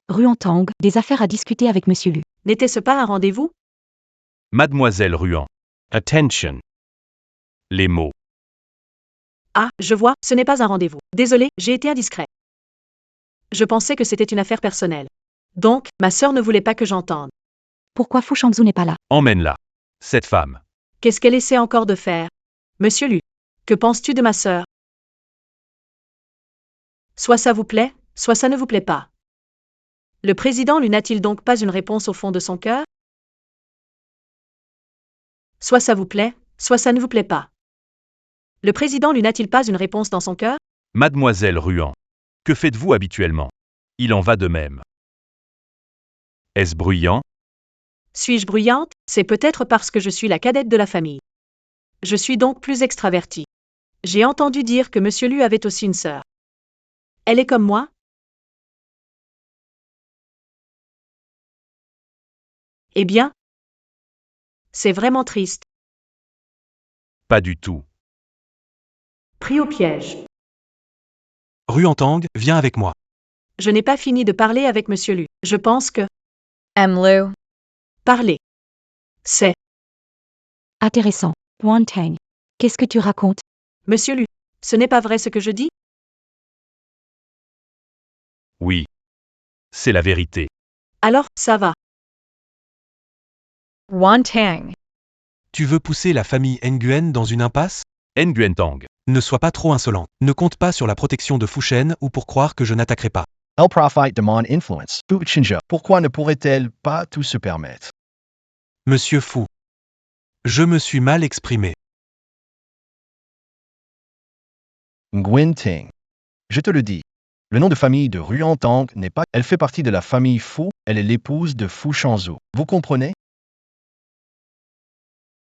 Ruantang, des affaires à discuter avec monsieur Lu. N'était-ce pas un rendez-vous? Mademoiselle Ruan. Attention. Les mots. Ah, je vois, ce n'est pas un rendez-vous. Désolé, j'ai été indiscret. Je pensais que c'était une affaire personnelle. Donc, ma sœur ne voulait pas que j'entende. Pourquoi Fu Shanzhu n'est pas là? Emmène-la. Cette femme. Qu'est-ce qu'elle essaie encore de faire? Monsieur Lu, que penses-tu de ma sœur? Soit ça vous plaît, soit ça ne vous plaît pas. Le président Lu n'a-t-il donc pas une réponse au fond de son cœur? Soit ça vous plaît, soit ça ne vous plaît pas. Le président Lu n'a-t-il pas une réponse dans son cœur? Mademoiselle Ruan. Que faites-vous habituellement? Il en va de même. Est-ce bruyant? Suis-je bruyante? C'est peut-être parce que je suis la cadette de la famille. Je suis donc plus extravertie. J'ai entendu dire que monsieur Lu avait aussi une sœur. Elle est comme moi? Eh bien, c'est vraiment triste. Pas du tout. Pris au piège. Ruantang, viens avec moi. Je n'ai pas fini de parler avec monsieur Lu. Je pense que Lu. parler, c'est Intéressant. Wantang. Qu'est-ce que tu racontes? monsieur Lu. Ce n'est pas vrai ce que je dis? Oui. C'est la vérité. Alors, ça va. Wantang. Tu veux pousser la famille Nguyen dans une impasse? Nguyen Tang. Ne sois pas trop insolent. Ne compte pas sur la protection de Fushen ou pour croire que je n'attaquerai pas. Elle profite de mon influence. Fu Chinja. Pourquoi ne pourrait-elle pas tout se permettre? Monsieur Fu. Je me suis mal exprimé. Nguyen Ting. Je te le dis. Le nom de famille de Ruan Tang n'est pas... Elle fait partie de la famille Fu, elle est l'épouse de Fu Shanzhu. Vous comprenez?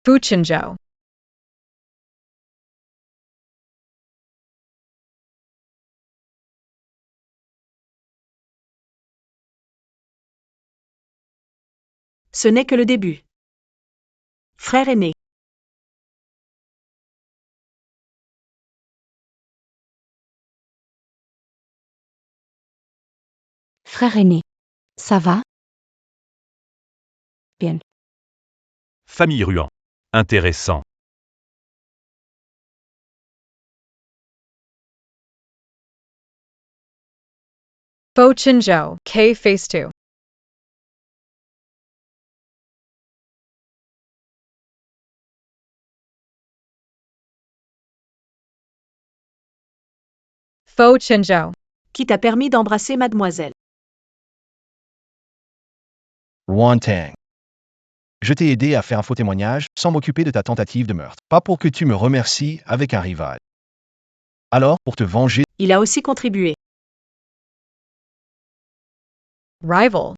Fu Chinzhou. Ce n'est que le début. Frère aîné. Frère aîné. Ça va? Bien. Famille Ruan. Intéressant. Fu Chinzhou. K Phase 2. Fu Chinzhou. Qui t'a permis d'embrasser mademoiselle? Ruan Tang. Je t'ai aidé à faire un faux témoignage sans m'occuper de ta tentative de meurtre. Pas pour que tu me remercies avec un rival. Alors, pour te venger, Il a aussi contribué. Rival.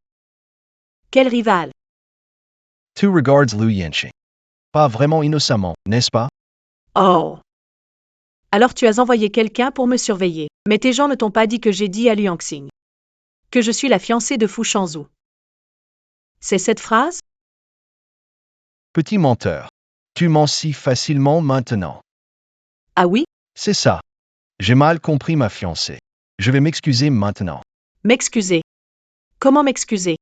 Quel rival? tu regardes Liu Yanqing. Pas vraiment innocemment, n'est-ce pas? Oh. Alors tu as envoyé quelqu'un pour me surveiller. Mais tes gens ne t'ont pas dit que j'ai dit à Liu Yangxing que je suis la fiancée de Fu Shanzhu. C'est cette phrase? Petit menteur. Tu mens si facilement maintenant. Ah oui? C'est ça. J'ai mal compris ma fiancée. Je vais m'excuser maintenant. M'excuser. Comment m'excuser?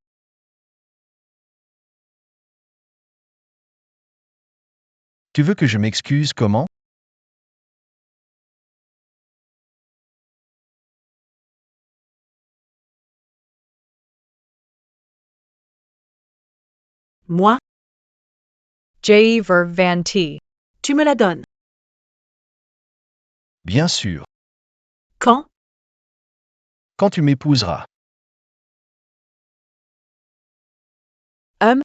Tu veux que je m'excuse comment? Moi? J. Ver Van T. Tu me la donnes. Bien sûr. Quand? Quand tu m'épouseras.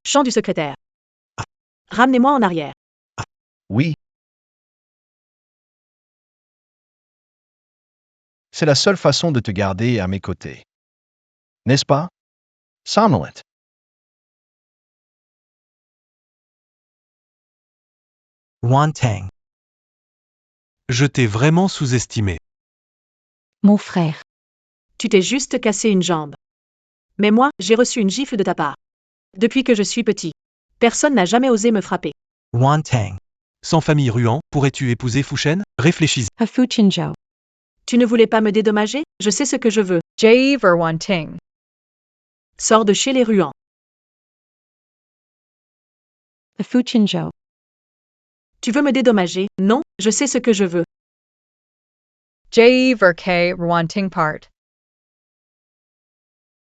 Chant du secrétaire. Ramenez-moi en arrière. Oui. C'est la seule façon de te garder à mes côtés. N'est-ce pas? Somnolent. Ruan Tang. Je t'ai vraiment sous-estimé. Mon frère. Tu t'es juste cassé une jambe. Mais moi, j'ai reçu une gifle de ta part. Depuis que je suis petit. Personne n'a jamais osé me frapper. Ruan Tang. Sans famille Ruan, pourrais-tu épouser Fushen? Réfléchis. A Fu Chinzhou. Tu ne voulais pas me dédommager? Je sais ce que je veux. J. Ver Wan Ting. Sors de chez les Ruans. A Fu Chinzhou. Tu veux me dédommager? Non, je sais ce que je veux. J. Ver K. Wan Ting Part.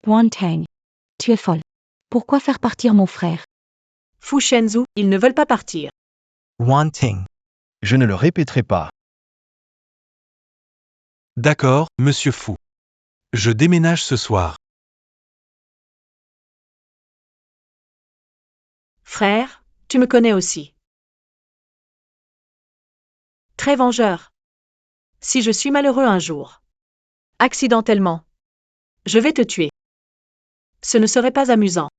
Ruan Tang. Tu es folle. Pourquoi faire partir mon frère? Fu Shanzhu, ils ne veulent pas partir. Ruan Ting. Je ne le répéterai pas. D'accord, monsieur Fu. Je déménage ce soir. Frère, tu me connais aussi. Très vengeur. Si je suis malheureux un jour, accidentellement, je vais te tuer. Ce ne serait pas amusant.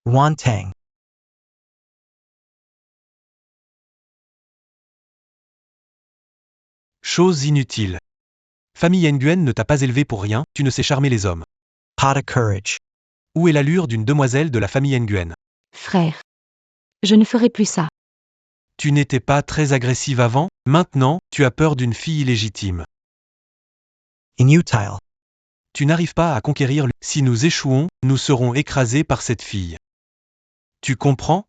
Ruan Tang. Chose inutile. Famille Nguyen ne t'a pas élevé pour rien, tu ne sais charmer les hommes. Pot of courage. Où est l'allure d'une demoiselle de la famille Nguyen? Frère. Je ne ferai plus ça. Tu n'étais pas très agressive avant, maintenant, tu as peur d'une fille illégitime. Inutile. Tu n'arrives pas à conquérir le... Si nous échouons, nous serons écrasés par cette fille. Tu comprends?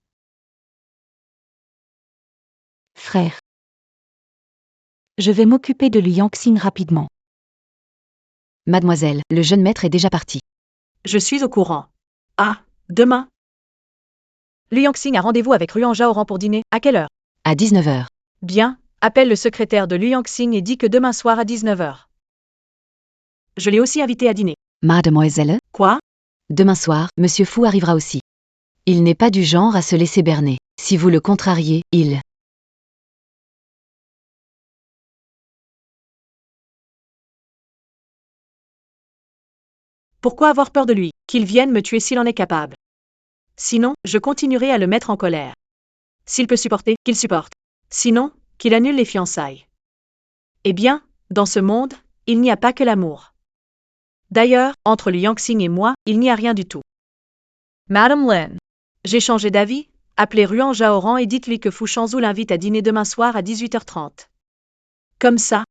Frère. Je vais m'occuper de Liu Yangxing rapidement. Mademoiselle, le jeune maître est déjà parti. Je suis au courant. Ah, demain? Liu Yangxing a rendez-vous avec Ruan Zhaoran pour dîner. À quelle heure? À 19h. Bien, appelle le secrétaire de Liu Yangxing et dis que demain soir à 19h. Je l'ai aussi invité à dîner. Mademoiselle, Quoi? demain soir, Monsieur Fu arrivera aussi. Il n'est pas du genre à se laisser berner. Si vous le contrariez, il... Pourquoi avoir peur de lui? Qu'il vienne me tuer s'il en est capable. Sinon, je continuerai à le mettre en colère. S'il peut supporter, qu'il supporte. Sinon, qu'il annule les fiançailles. Eh bien, dans ce monde, il n'y a pas que l'amour. D'ailleurs, entre Liu Yangxing et moi, il n'y a rien du tout. Madame Lin. J'ai changé d'avis, appelez Ruan Zhaoran et dites-lui que Fu Shanzhu l'invite à dîner demain soir à 18h30. Comme ça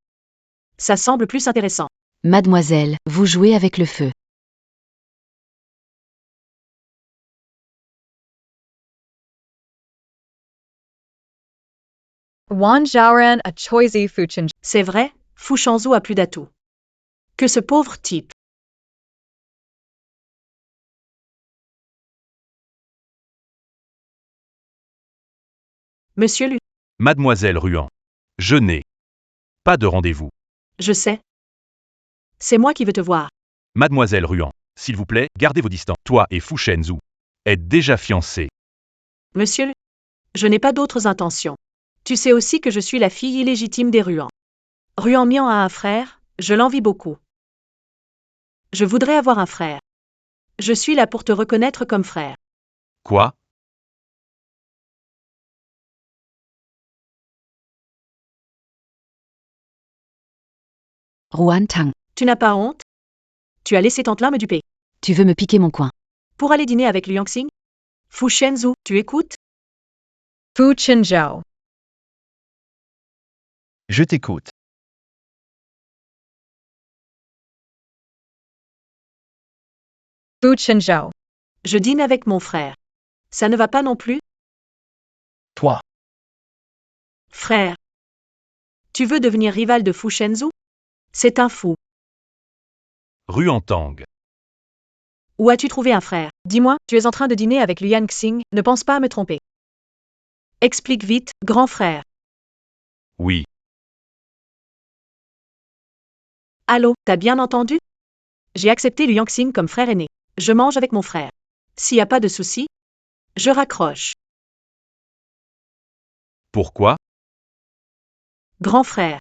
semble plus intéressant. Mademoiselle, vous jouez avec le feu. Wan Zhaoran a choisi Fuchin. C'est vrai, Fu Shanzhu a plus d'atouts. Que ce pauvre type. Monsieur Lu, Mademoiselle Ruan. Je n'ai pas de rendez-vous. je sais. C'est moi qui veux te voir. Mademoiselle Ruan, s'il vous plaît, gardez vos distances. Toi et Fu Shenzhou êtes déjà fiancés. Monsieur Lu, je n'ai pas d'autres intentions. Tu sais aussi que je suis la fille illégitime des Ruan. Ruan Mian a un frère, je l'envie beaucoup. Je voudrais avoir un frère. Je suis là pour te reconnaître comme frère. Quoi? Ruan Tang, Tu n'as pas honte? Tu as laissé tante Lin me duper. tu veux me piquer mon coin. Pour aller dîner avec Liu Yangxing? Fu Shenzhou, tu écoutes? Fu Qinzhou. Je t'écoute. Fu Qinzhou. Je dîne avec mon frère. Ça ne va pas non plus? Toi, Frère. Tu veux devenir rival de Fu Shenzhou? C'est un fou. Ruan Tang. Où as-tu trouvé un frère? Dis-moi, tu es en train de dîner avec Liu Yangxing, ne pense pas à me tromper. Explique vite, grand frère. Oui. Allô, t'as bien entendu? J'ai accepté Liu Yangxing comme frère aîné. Je mange avec mon frère. S'il n'y a pas de souci, je raccroche. Pourquoi? Grand frère.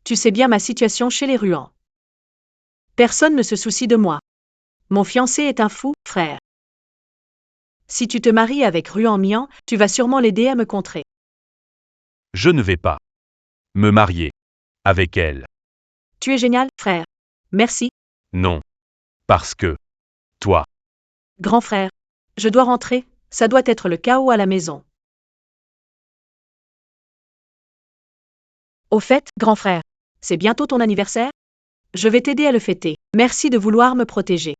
Tu sais bien ma situation chez les Ruan. Personne ne se soucie de moi. Mon fiancé est un fou, frère. Si tu te maries avec Ruan Mian, tu vas sûrement l'aider à me contrer. Je ne vais pas me marier avec elle. Tu es génial, frère. Merci, Non. Parce que toi, grand frère. Je dois rentrer, ça doit être le chaos à la maison. Au fait, grand frère, c'est bientôt ton anniversaire? Je vais t'aider à le fêter. Merci de vouloir me protéger.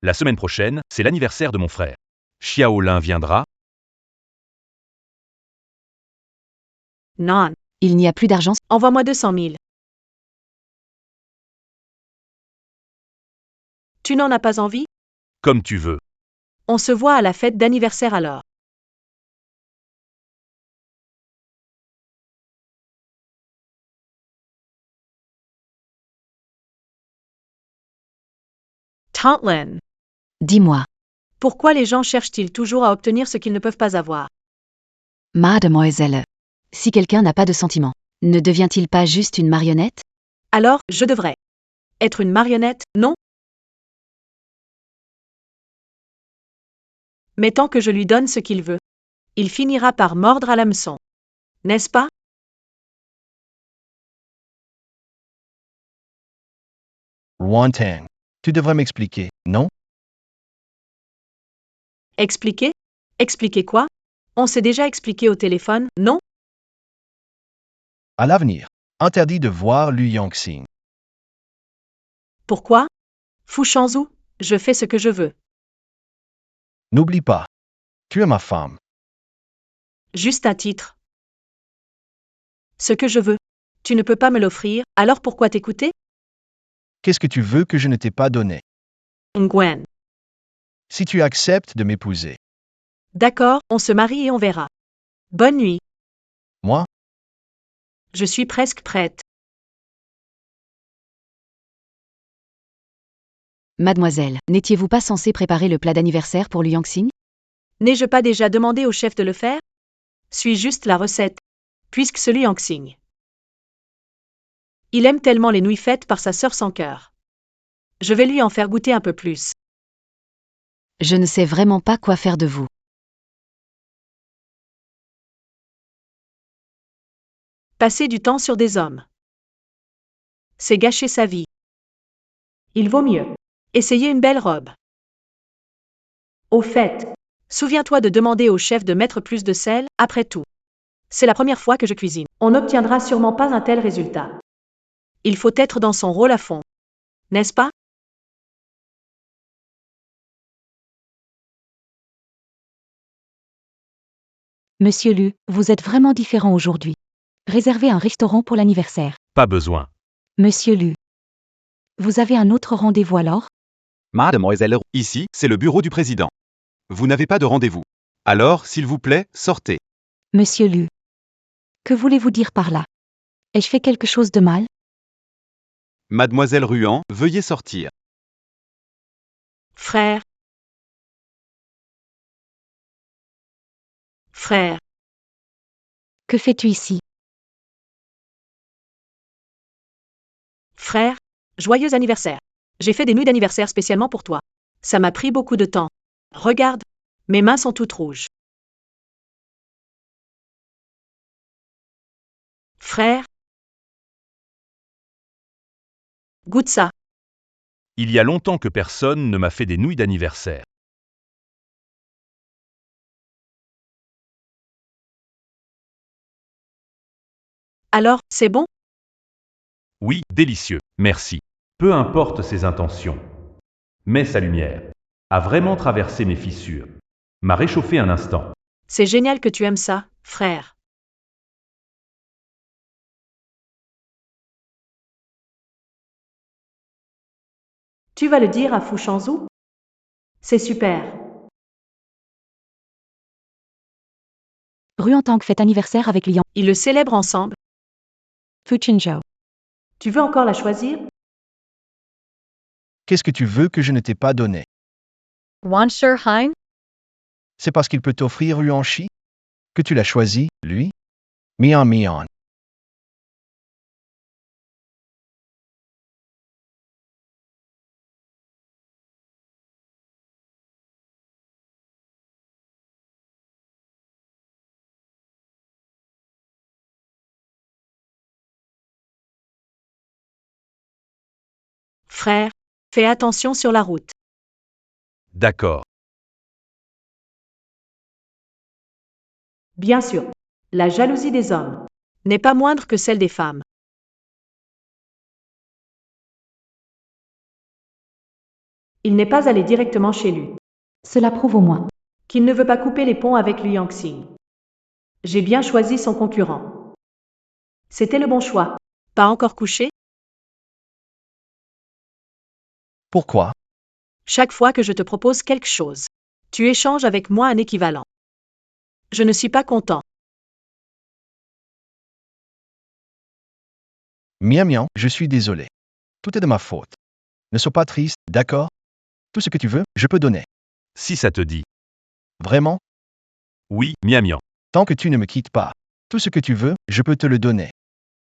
la semaine prochaine, c'est l'anniversaire de mon frère. Xiao Lin viendra? Non, Il n'y a plus d'argent. envoie-moi 200 000. Tu n'en as pas envie? Comme tu veux. On se voit à la fête d'anniversaire alors. Tante Lin, Dis-moi, pourquoi les gens cherchent-ils toujours à obtenir ce qu'ils ne peuvent pas avoir? mademoiselle, si quelqu'un n'a pas de sentiments, ne devient-il pas juste une marionnette? Alors, je devrais être une marionnette, non? Mais tant que je lui donne ce qu'il veut, il finira par mordre à l'hameçon. N'est-ce pas? Ruan Tang. Tu devrais m'expliquer, non? Expliquer? Expliquer quoi? On s'est déjà expliqué au téléphone, non? À l'avenir, interdit de voir Liu Yangxing. Pourquoi? Fu Shanzhu, je fais ce que je veux. N'oublie pas. Tu es ma femme. Juste un titre. Ce que je veux. Tu ne peux pas me l'offrir, alors pourquoi t'écouter? Qu'est-ce que tu veux que je ne t'ai pas donné? Nguyen. Si tu acceptes de m'épouser, D'accord, on se marie et on verra. Bonne nuit. moi, Je suis presque prête. Mademoiselle, n'étiez-vous pas censée préparer le plat d'anniversaire pour Liu Yangxing? N'ai-je pas déjà demandé au chef de le faire? Suis juste la recette, puisque c'est Liu Yangxing. Il aime tellement les nouilles faites par sa sœur sans cœur. Je vais lui en faire goûter un peu plus. Je ne sais vraiment pas quoi faire de vous. Passer du temps sur des hommes. C'est gâcher sa vie. Il vaut mieux. Essayez une belle robe. Au fait, Souviens-toi de demander au chef de mettre plus de sel, après tout. C'est la première fois que je cuisine. on n'obtiendra sûrement pas un tel résultat. Il faut être dans son rôle à fond. N'est-ce pas? Monsieur Lu, vous êtes vraiment différent aujourd'hui. Réservez un restaurant pour l'anniversaire. Pas besoin. Monsieur Lu. Vous avez un autre rendez-vous alors? Mademoiselle, ici, c'est le bureau du président. Vous n'avez pas de rendez-vous. Alors, s'il vous plaît, sortez. Monsieur Lu. Que voulez-vous dire par là? Ai-je fait quelque chose de mal? Mademoiselle Ruan, veuillez sortir. Frère. Frère. Que fais-tu ici? Frère, joyeux anniversaire. J'ai fait des nouilles d'anniversaire spécialement pour toi. Ça m'a pris beaucoup de temps. Regarde, mes mains sont toutes rouges. Frère. Goûte ça. Il y a longtemps que personne ne m'a fait des nouilles d'anniversaire. Alors, c'est bon? Oui, délicieux, merci. Peu importe ses intentions. Mais sa lumière a vraiment traversé mes fissures. M'a réchauffé un instant. C'est génial que tu aimes ça, frère. Tu vas le dire à Fu Shanzhu? C'est super. Ruantang fête anniversaire avec Liang. Ils le célèbrent ensemble. Fuchinzhou. Tu veux encore la choisir? Qu'est-ce que tu veux que je ne t'ai pas donné? Wansher Hein? C'est parce qu'il peut t'offrir Yuanshi que tu l'as choisi, lui? Mian Mian. Frère, fais attention sur la route. D'accord. Bien sûr. La jalousie des hommes. N'est pas moindre que celle des femmes. Il n'est pas allé directement chez lui. Cela prouve au moins. Qu'il ne veut pas couper les ponts avec Liu Yangxing. J'ai bien choisi son concurrent. C'était le bon choix. Pas encore couché? Pourquoi? Chaque fois que je te propose quelque chose, tu échanges avec moi un équivalent. Je ne suis pas content. Mian Mian, je suis désolé. Tout est de ma faute. Ne sois pas triste, d'accord? Tout ce que tu veux, je peux donner. Si ça te dit. Vraiment? Oui, miam. Tant que tu ne me quittes pas. Tout ce que tu veux, je peux te le donner.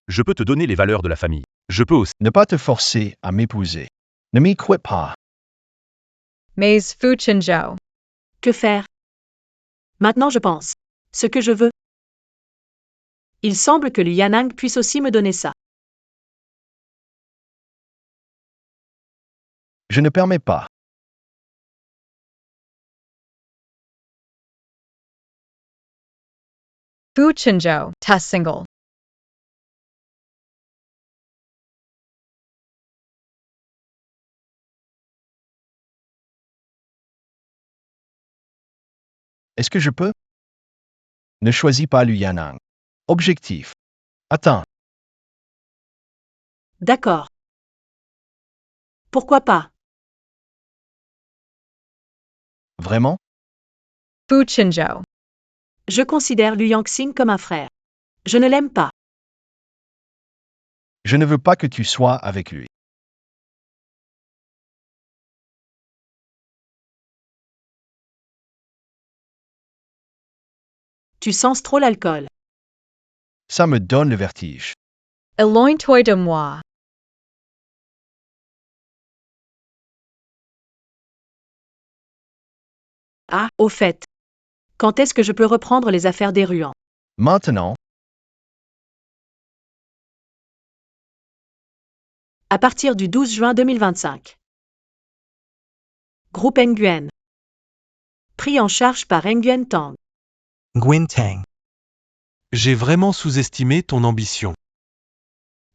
Je peux te donner les valeurs de la famille. Je peux aussi. Ne pas te forcer à m'épouser. Ne m'y quitte pas. Maze Fuchinzhou. Que faire? Maintenant je pense. Ce que je veux. Il semble que Liu Yanang puisse aussi me donner ça. Je ne permets pas. Fuchinzhou. Ta single. Est-ce que je peux? Ne choisis pas Liu Yanang. Objectif. Atteint. D'accord. Pourquoi pas? Vraiment? Fuchinzhou. Je considère Liu Yangxing comme un frère. Je ne l'aime pas. Je ne veux pas que tu sois avec lui. Tu sens trop l'alcool. Ça me donne le vertige. Éloigne-toi de moi. Ah, au fait. Quand est-ce que je peux reprendre les affaires des Ruans? Maintenant, À partir du 12 juin 2025. Groupe Nguyen. Pris en charge par Nguyen Tang. Nguyen Tang. J'ai vraiment sous-estimé ton ambition.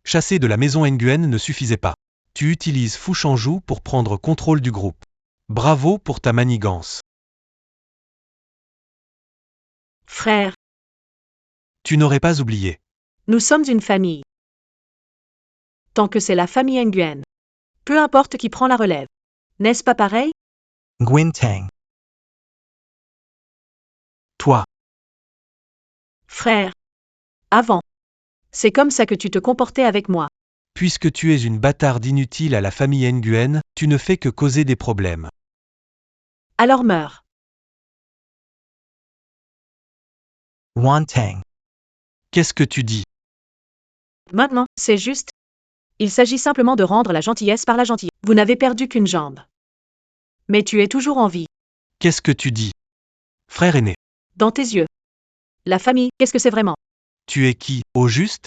Chasser de la maison Nguyen ne suffisait pas. Tu utilises Fu Shanzhou pour prendre contrôle du groupe. Bravo pour ta manigance. Frère, Tu n'aurais pas oublié. nous sommes une famille. Tant que c'est la famille Nguyen. Peu importe qui prend la relève. N'est-ce pas pareil? Nguyen Tang. Toi, Frère. Avant. C'est comme ça que tu te comportais avec moi. puisque tu es une bâtarde inutile à la famille Nguyen, tu ne fais que causer des problèmes. Alors meurs. Yuan Tang. Qu'est-ce que tu dis? Maintenant, c'est juste. Il s'agit simplement de rendre la gentillesse par la gentillesse. Vous n'avez perdu qu'une jambe. Mais tu es toujours en vie. Qu'est-ce que tu dis? Frère aîné, Dans tes yeux. La famille, qu'est-ce que c'est vraiment? tu es qui, au juste?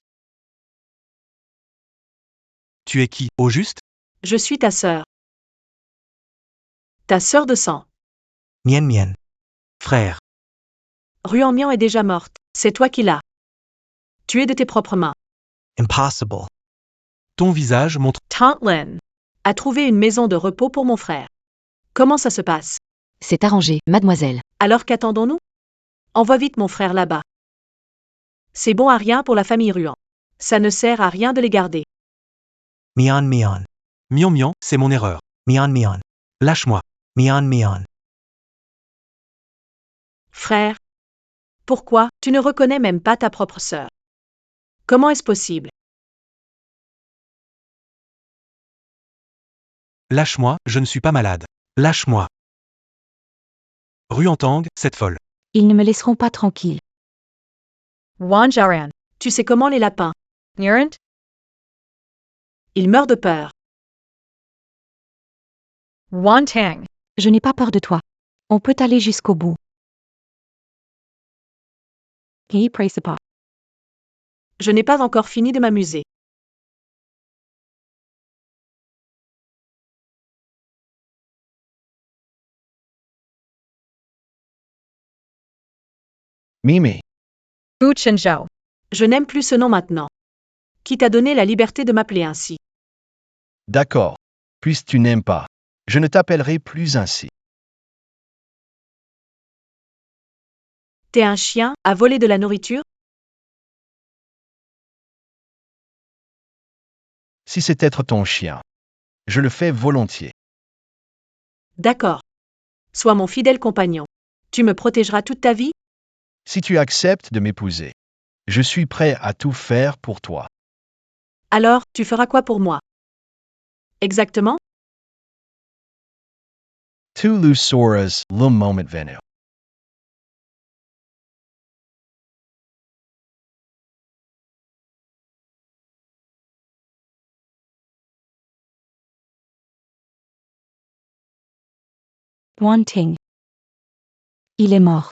Tu es qui, au juste? Je suis ta sœur. Ta sœur de sang. Mien Mien. Frère, Ruan Mian est déjà morte. C'est toi qui l'as. Tu es de tes propres mains. Impossible. ton visage montre... Tante Lin a trouvé une maison de repos pour mon frère. Comment ça se passe? C'est arrangé, mademoiselle. Alors qu'attendons-nous? Envoie vite mon frère là-bas. C'est bon à rien pour la famille Ruan. Ça ne sert à rien de les garder. Mian Mian. Mian Mian, c'est mon erreur. Mian Mian. Lâche-moi. Mian Mian. Frère. Pourquoi tu ne reconnais même pas ta propre sœur? Comment est-ce possible? Lâche-moi, je ne suis pas malade. Lâche-moi. Ruan Tang, cette folle. Ils ne me laisseront pas tranquille. Wanjaran. Tu sais comment les lapins? Nirant. Ils meurent de peur. Wantang. Je n'ai pas peur de toi. On peut aller jusqu'au bout. Qui praise pas. Je n'ai pas encore fini de m'amuser. Mimi, Fu Chinzhou. Je n'aime plus ce nom maintenant. Qui t'a donné la liberté de m'appeler ainsi? d'accord. Puisque tu n'aimes pas, je ne t'appellerai plus ainsi. T'es un chien, à voler de la nourriture? Si c'est être ton chien, je le fais volontiers. D'accord. Sois mon fidèle compagnon. Tu me protégeras toute ta vie? Si tu acceptes de m'épouser, je suis prêt à tout faire pour toi. Alors, tu feras quoi pour moi? Exactement? Tu le sauras le moment venu. Wanting. Il est mort.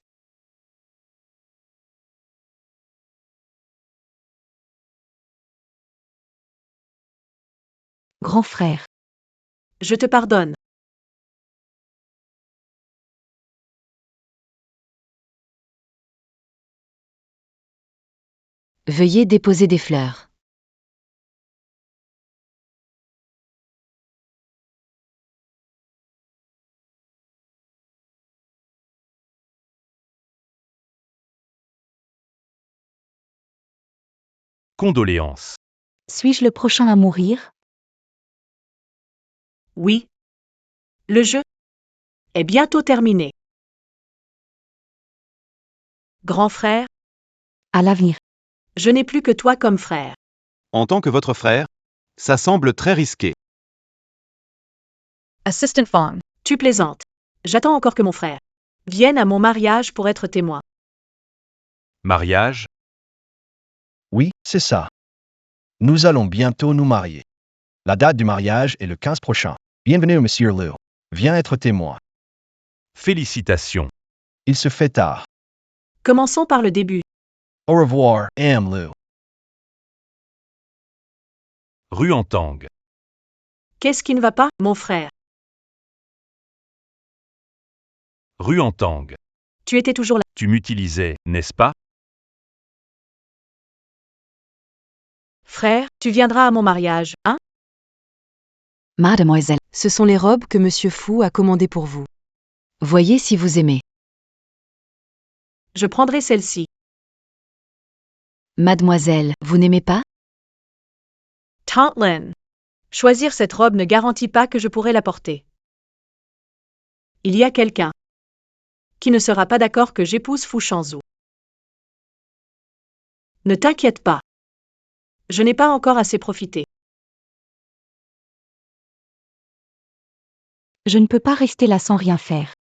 Grand frère. Je te pardonne. Veuillez déposer des fleurs. Condoléances. Suis-je le prochain à mourir? Oui. Le jeu est bientôt terminé. Grand frère, À l'avenir. je n'ai plus que toi comme frère. En tant que votre frère, ça semble très risqué. Assistant Fong. Tu plaisantes. J'attends encore que mon frère vienne à mon mariage pour être témoin. Mariage? Oui, c'est ça. Nous allons bientôt nous marier. La date du mariage est le 15 prochain. Bienvenue, Monsieur Liu. Viens être témoin. Félicitations. Il se fait tard. Commençons par le début. Au revoir, M. Liu. Ruantang. Qu'est-ce qui ne va pas, mon frère? Ruantang. Tu étais toujours là. Tu m'utilisais, n'est-ce pas? Frère, tu viendras à mon mariage, hein? Mademoiselle, ce sont les robes que Monsieur Fu a commandées pour vous. Voyez si vous aimez. Je prendrai celle-ci. Mademoiselle, vous n'aimez pas? Tante Lin. Choisir cette robe ne garantit pas que je pourrai la porter. Il y a quelqu'un qui ne sera pas d'accord que j'épouse Fu Shanzhu. Ne t'inquiète pas. Je n'ai pas encore assez profité. Je ne peux pas rester là sans rien faire.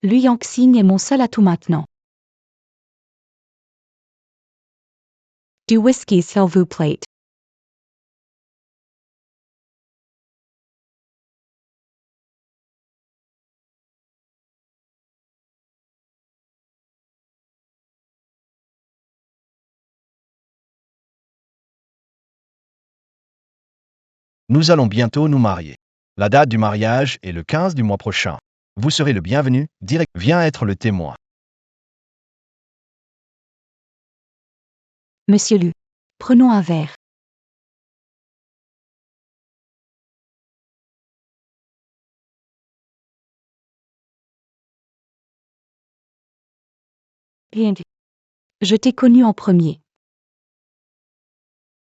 Lu Yangxing est mon seul atout maintenant. Du whisky s'il vous plaît. Nous allons bientôt nous marier. La date du mariage est le 15 du mois prochain. Vous serez le bienvenu, direct. Viens être le témoin. Monsieur Lu. Prenons un verre. Bien dit. Je t'ai connu en premier.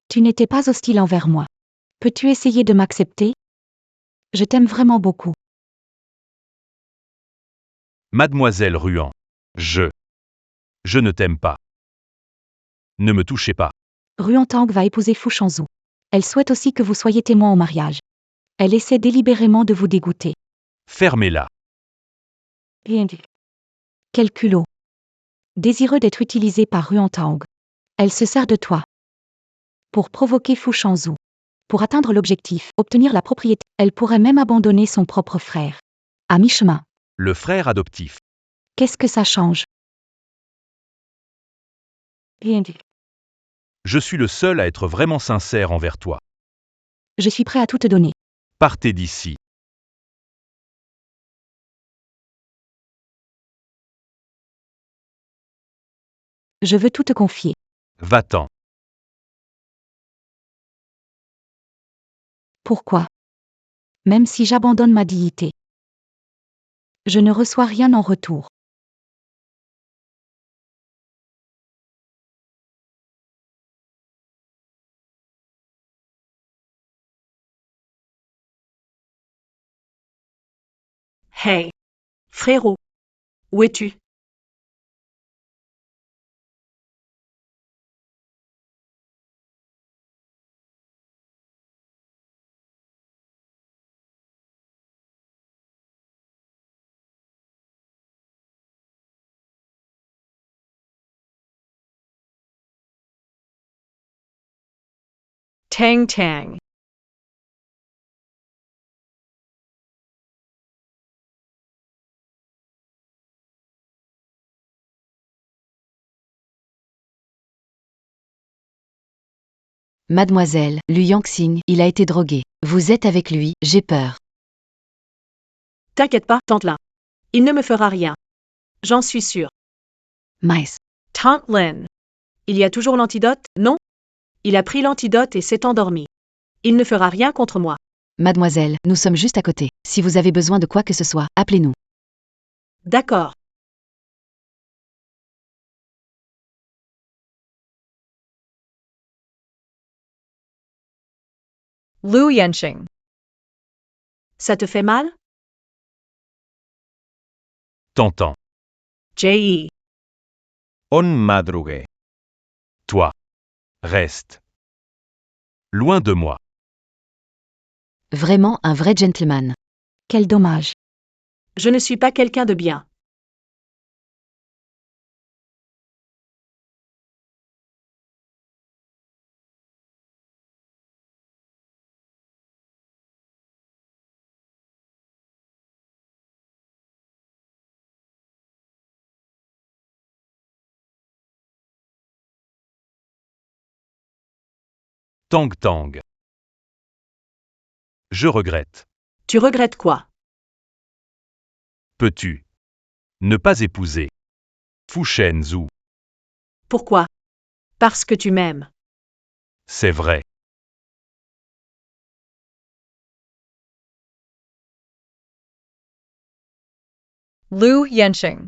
Tu n'étais pas hostile envers moi. Peux-tu essayer de m'accepter? Je t'aime vraiment beaucoup. Mademoiselle Ruan. Je ne t'aime pas. Ne me touchez pas. Ruantang va épouser Fu Shanzhu. Elle souhaite aussi que vous soyez témoin au mariage. Elle essaie délibérément de vous dégoûter. Fermez-la. Bien dit. Quel culot. Désireux d'être utilisé par Ruantang. Elle se sert de toi. Pour provoquer Fu Shanzhu. Pour atteindre l'objectif, obtenir la propriété, elle pourrait même abandonner son propre frère. À mi-chemin. Le frère adoptif. Qu'est-ce que ça change? Bien dit. Je suis le seul à être vraiment sincère envers toi. Je suis prêt à tout te donner. Partez d'ici. Je veux tout te confier. Va-t'en. Pourquoi? Même si j'abandonne ma dignité. Je ne reçois rien en retour. Hey! Frérot! Où es-tu? Tang Tang. Mademoiselle, Lu Yangxing, il a été drogué. Vous êtes avec lui, j'ai peur. T'inquiète pas, tante Lin. Il ne me fera rien. J'en suis sûre. Mice. Tante Lin. Il y a toujours l'antidote, non? Il a pris l'antidote et s'est endormi. Il ne fera rien contre moi. Mademoiselle, nous sommes juste à côté. Si vous avez besoin de quoi que ce soit, appelez-nous. D'accord. Lu Yenxing. Ça te fait mal? T'entends. J.E. On madrugue. Toi. Reste. Loin de moi. Vraiment un vrai gentleman. Quel dommage. Je ne suis pas quelqu'un de bien. Tang Tang. Je regrette. Tu regrettes quoi? Peux-tu ne pas épouser Fu Shenzhou? Pourquoi? Parce que tu m'aimes. C'est vrai. Liu Yanqing.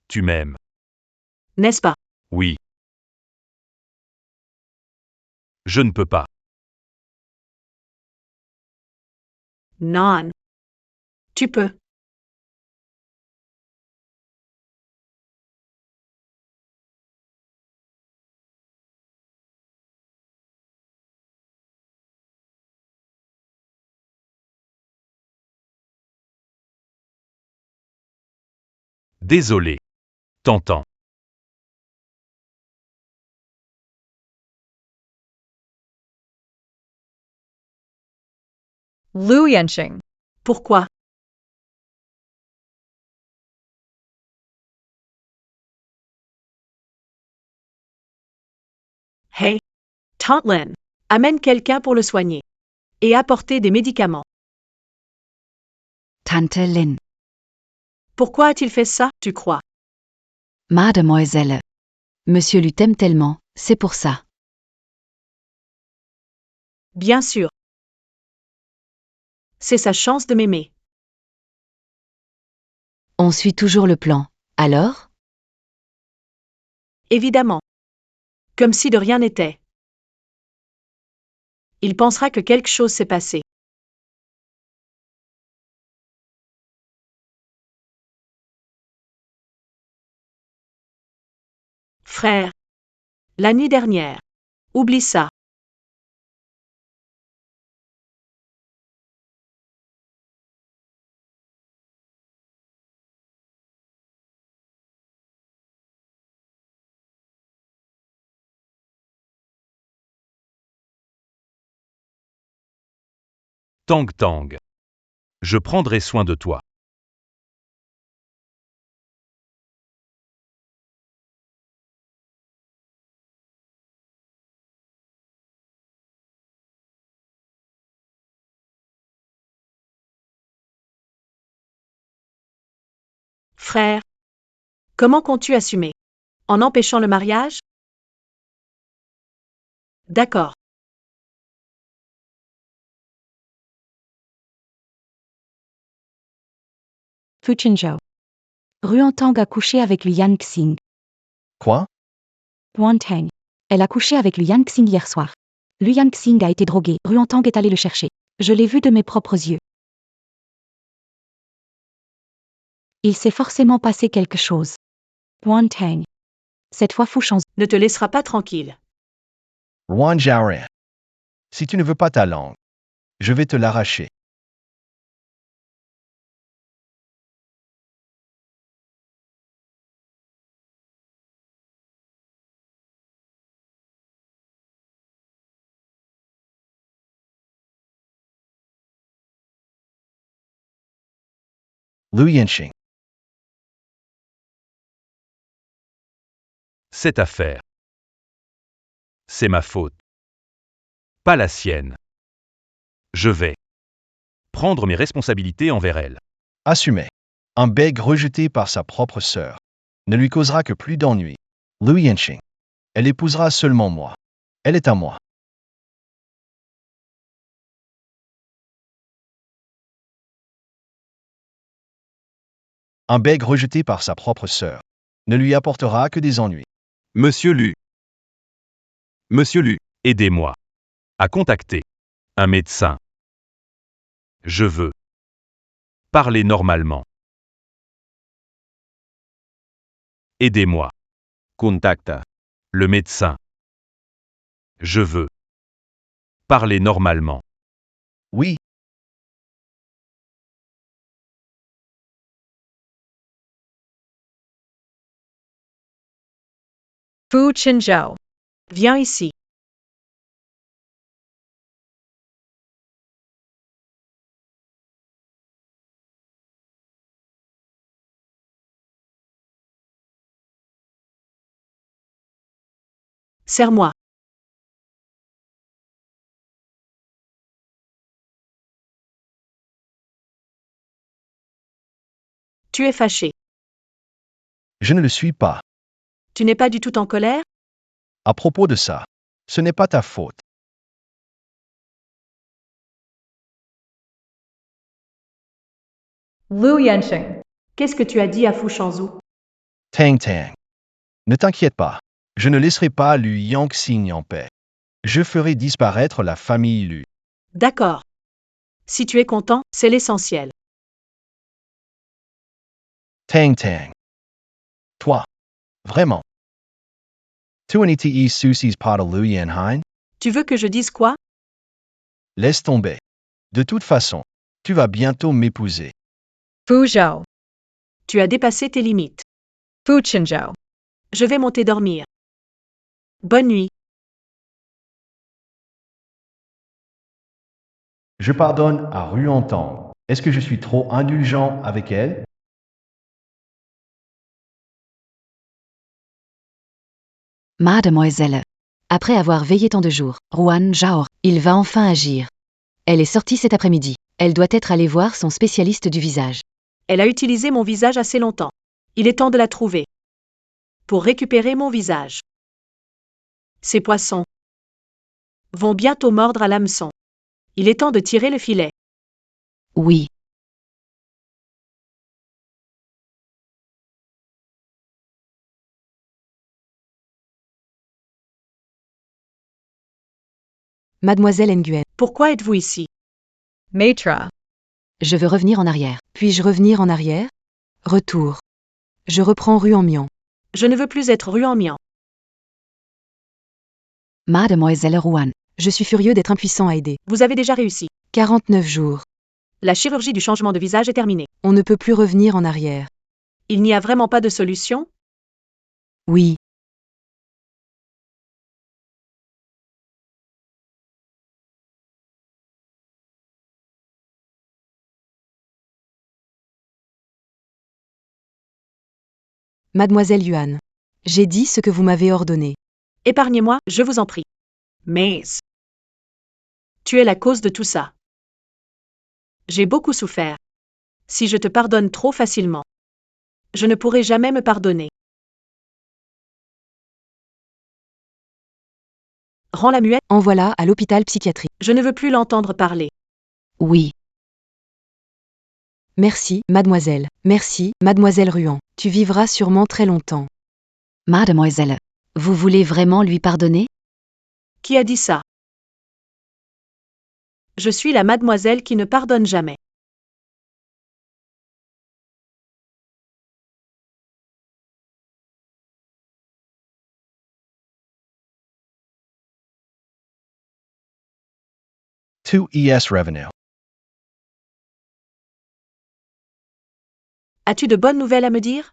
Tu m'aimes. N'est-ce pas? Oui. Je ne peux pas. Non. Tu peux. Désolé. T'entends. Liu Yanqing. Pourquoi? Hey, Tante Lin, amène quelqu'un pour le soigner. Et apporter des médicaments. Tante Lin. Pourquoi a-t-il fait ça, tu crois? Mademoiselle. Monsieur Lu t'aime tellement, c'est pour ça. Bien sûr. C'est sa chance de m'aimer. On suit toujours le plan. Alors? Évidemment. Comme si de rien n'était. Il pensera que quelque chose s'est passé. Frère. L'année dernière. Oublie ça. Tang Tang. Je prendrai soin de toi. Frère. Comment comptes-tu assumer? En empêchant le mariage? D'accord. Fu Qinzhou. Ruantang a couché avec Liu Yanxing. Quoi? Wantang. Elle a couché avec Liu Yanxing hier soir. Liu Yanxing a été drogué. Ruantang est allé le chercher. Je l'ai vu de mes propres yeux. Il s'est forcément passé quelque chose. Wantang. Cette fois Fu Shenzhou Ne te laissera pas tranquille. Ruan Jiaoran. Si tu ne veux pas ta langue, je vais te l'arracher. Liu Yanqing. Cette affaire. C'est ma faute. Pas la sienne. Je vais prendre mes responsabilités envers elle. Assumé. Un bègue rejeté par sa propre sœur ne lui causera que plus d'ennuis. Liu Yanqing. Elle épousera seulement moi. Elle est à moi. Un bègue rejeté par sa propre sœur ne lui apportera que des ennuis. Monsieur Lu. Monsieur Lu. Aidez-moi à contacter un médecin. Je veux parler normalement. Aidez-moi. Contacta. Le médecin. Je veux parler normalement. Oui, Fu Qinzhou. Viens ici. Serre-moi. Tu es fâché. Je ne le suis pas. Tu n'es pas du tout en colère? À propos de ça, ce n'est pas ta faute. Lu Yansheng. Qu'est-ce que tu as dit à Fu Shanzhu? Tang Tang. Ne t'inquiète pas. Je ne laisserai pas Lu Yangxing en paix. Je ferai disparaître la famille Lu. D'accord. Si tu es content, c'est l'essentiel. Tang Tang. Toi. Vraiment. Tuanite Susie's pas de Lu Yanhine? Tu veux que je dise quoi? Laisse tomber. De toute façon, tu vas bientôt m'épouser. Fuzhou. Tu as dépassé tes limites. Fuchinzhou. Je vais monter dormir. Bonne nuit. Je pardonne à Ruantang. Est-ce que je suis trop indulgent avec elle? Mademoiselle. Après avoir veillé tant de jours, Ruan Zhao, il va enfin agir. Elle est sortie cet après-midi. Elle doit être allée voir son spécialiste du visage. Elle a utilisé mon visage assez longtemps. Il est temps de la trouver. Pour récupérer mon visage. Ces poissons vont bientôt mordre à l'hameçon. Il est temps de tirer le filet. Oui. Mademoiselle Nguyen, Pourquoi êtes-vous ici? Maitra. je veux revenir en arrière. Puis-je revenir en arrière? Retour. Je reprends rue en Mian. Je ne veux plus être Ruan Mian. Mademoiselle Ruan, je suis furieux d'être impuissant à aider. Vous avez déjà réussi. 49 jours. La chirurgie du changement de visage est terminée. On ne peut plus revenir en arrière. Il n'y a vraiment pas de solution? Oui. Mademoiselle Yuan, j'ai dit ce que vous m'avez ordonné. Épargnez-moi, je vous en prie. Mais tu es la cause de tout ça. J'ai beaucoup souffert. Si je te pardonne trop facilement, je ne pourrai jamais me pardonner. Rends-la muette, Envoie-la à l'hôpital psychiatrique. je ne veux plus l'entendre parler. Oui. Merci, mademoiselle. Merci, mademoiselle Ruan. Tu vivras sûrement très longtemps. Mademoiselle, vous voulez vraiment lui pardonner? Qui a dit ça? Je suis la mademoiselle qui ne pardonne jamais. Two ES Revenue. As-tu de bonnes nouvelles à me dire?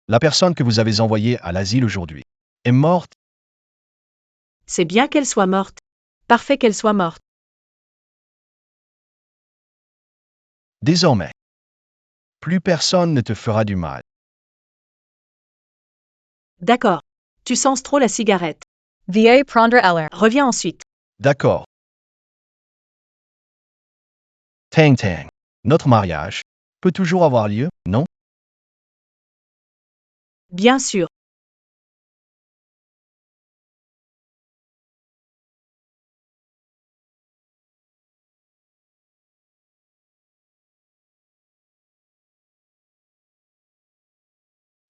La personne que vous avez envoyée à l'asile aujourd'hui est morte. C'est bien qu'elle soit morte. Parfait qu'elle soit morte. Désormais, plus personne ne te fera du mal. D'accord. Tu sens trop la cigarette. Va prendre eller. Reviens ensuite. D'accord. Tang Tang. Notre mariage peut toujours avoir lieu, non? Bien sûr.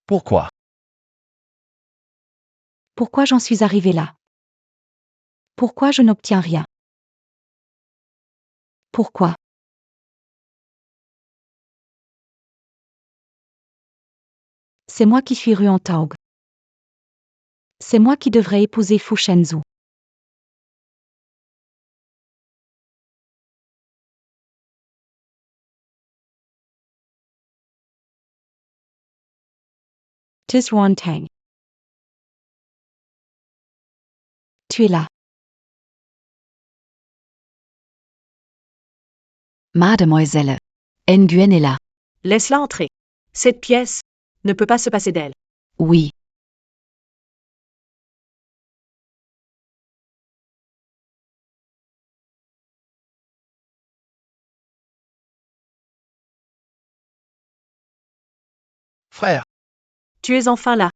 Pourquoi? Pourquoi j'en suis arrivée là? Pourquoi je n'obtiens rien? Pourquoi? C'est moi qui suis Ruan-Taog. C'est moi qui devrais épouser Fu Shenzhou. Tis Ruan Tang. Tu es là. Mademoiselle. Nguyen est là. Laisse-la entrer. Cette pièce ne peut pas se passer d'elle. Oui. Frère, Tu es enfin là.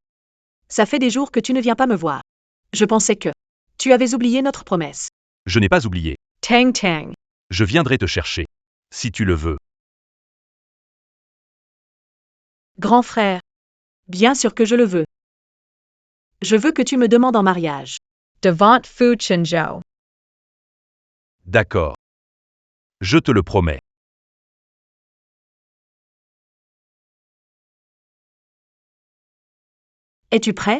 Ça fait des jours que tu ne viens pas me voir. Je pensais que tu avais oublié notre promesse. Je n'ai pas oublié. Tang Tang. Je viendrai te chercher. Si tu le veux. Grand frère. Bien sûr que je le veux. Je veux que tu me demandes en mariage. Devant Fu Chinzhou. D'accord. Je te le promets. Es-tu prêt?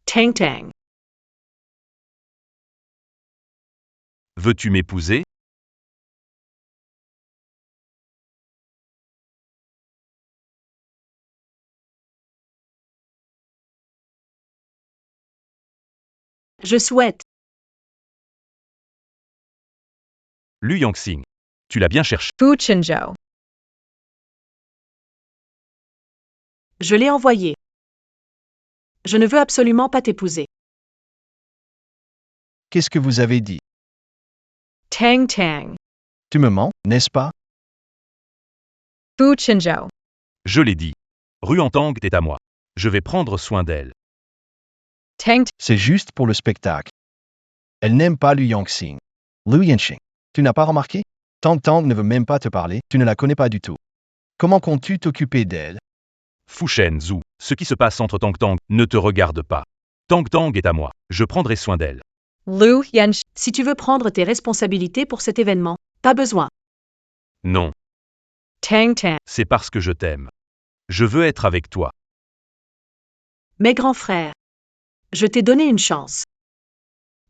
Tang Tang. Veux-tu m'épouser? Je souhaite. Lu Yangxing. Tu l'as bien cherché. Fu Chinzhou. Je l'ai envoyé. Je ne veux absolument pas t'épouser. qu'est-ce que vous avez dit? Tang Tang. Tu me mens, n'est-ce pas? Fu Chinzhou. Je l'ai dit. Ruantang est à moi. Je vais prendre soin d'elle. Tang C'est juste pour le spectacle. Elle n'aime pas Lu Yangxing. Lu Yanxing. Tu n'as pas remarqué? Tang Tang ne veut même pas te parler, tu ne la connais pas du tout. Comment comptes-tu t'occuper d'elle? Fushen Zhu. Ce qui se passe entre Tang Tang ne te regarde pas. Tang Tang est à moi. Je prendrai soin d'elle. Lu Yanxing. Si tu veux prendre tes responsabilités pour cet événement, pas besoin. Non, Tang Tang. c'est parce que je t'aime. Je veux être avec toi. Mais grand frère, je t'ai donné une chance.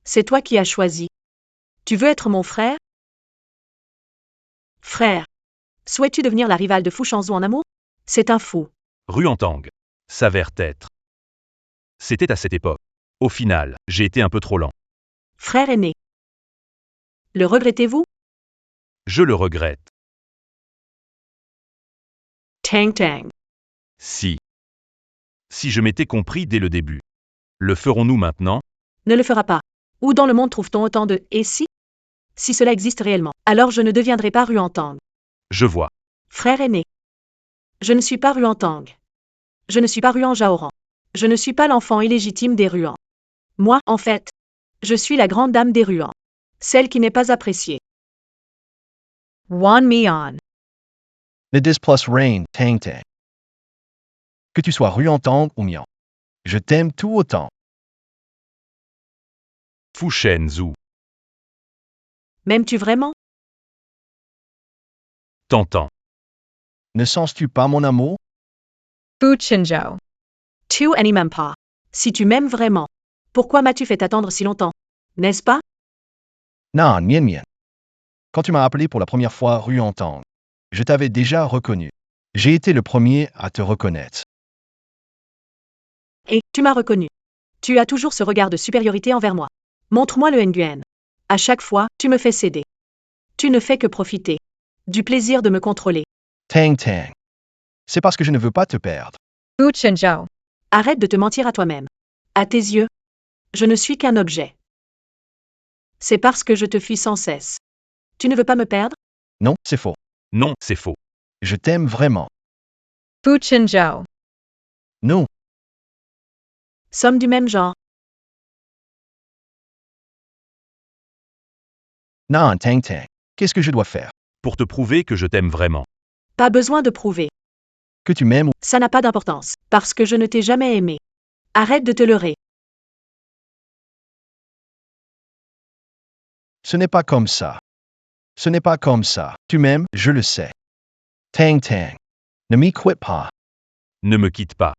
C'est toi qui as choisi. Tu veux être mon frère? Frère, souhaites-tu devenir la rivale de Fu Shanzhu en amour? C'est un fou. Ruantang. S'avère être. C'était à cette époque. Au final, j'ai été un peu trop lent. Frère aîné. Le regrettez-vous? Je le regrette. Tang Tang. Si. Si je m'étais compris dès le début. Le ferons-nous maintenant? Ne le fera pas. Où dans le monde trouve-t-on autant de « et si » ? Si cela existe réellement, alors je ne deviendrai pas Ruantang. Je vois. Frère aîné. Je ne suis pas Ruantang. Je ne suis pas Ruan Jaoran. Je ne suis pas l'enfant illégitime des Ruans. Moi, en fait, je suis la grande dame des Ruans. Celle qui n'est pas appréciée. Wan Mian. Ne dis plus rien, Tang Tang. Que tu sois Ruantang ou Mian. Je t'aime tout autant. Fushen Zhu. M'aimes-tu vraiment? T'entends. Ne sens-tu pas mon amour? Fu Chinzhou. Tu n'y m'aimes pas. Si tu m'aimes vraiment, pourquoi m'as-tu fait attendre si longtemps? N'est-ce pas? Non, Mian Mian. Quand tu m'as appelé pour la première fois Ruantang, je t'avais déjà reconnu. J'ai été le premier à te reconnaître. Et tu m'as reconnu. Tu as toujours ce regard de supériorité envers moi. Montre-moi le Nguyen. À chaque fois, tu me fais céder. Tu ne fais que profiter du plaisir de me contrôler. Tang Tang. C'est parce que je ne veux pas te perdre. Fu Chinzhou. Arrête de te mentir à toi-même. À tes yeux, je ne suis qu'un objet. C'est parce que je te fuis sans cesse. Tu ne veux pas me perdre? Non, c'est faux. Non, c'est faux. Je t'aime vraiment. Fu Chinzhou. Non, Sommes du même genre. non, Tang Tang. Qu'est-ce que je dois faire? Pour te prouver que je t'aime vraiment. Pas besoin de prouver. Que tu m'aimes ou... Ça n'a pas d'importance, parce que je ne t'ai jamais aimé. Arrête de te leurrer. Ce n'est pas comme ça. Ce n'est pas comme ça. Tu m'aimes, je le sais. Tang Tang. Ne m'y quitte pas. Ne me quitte pas.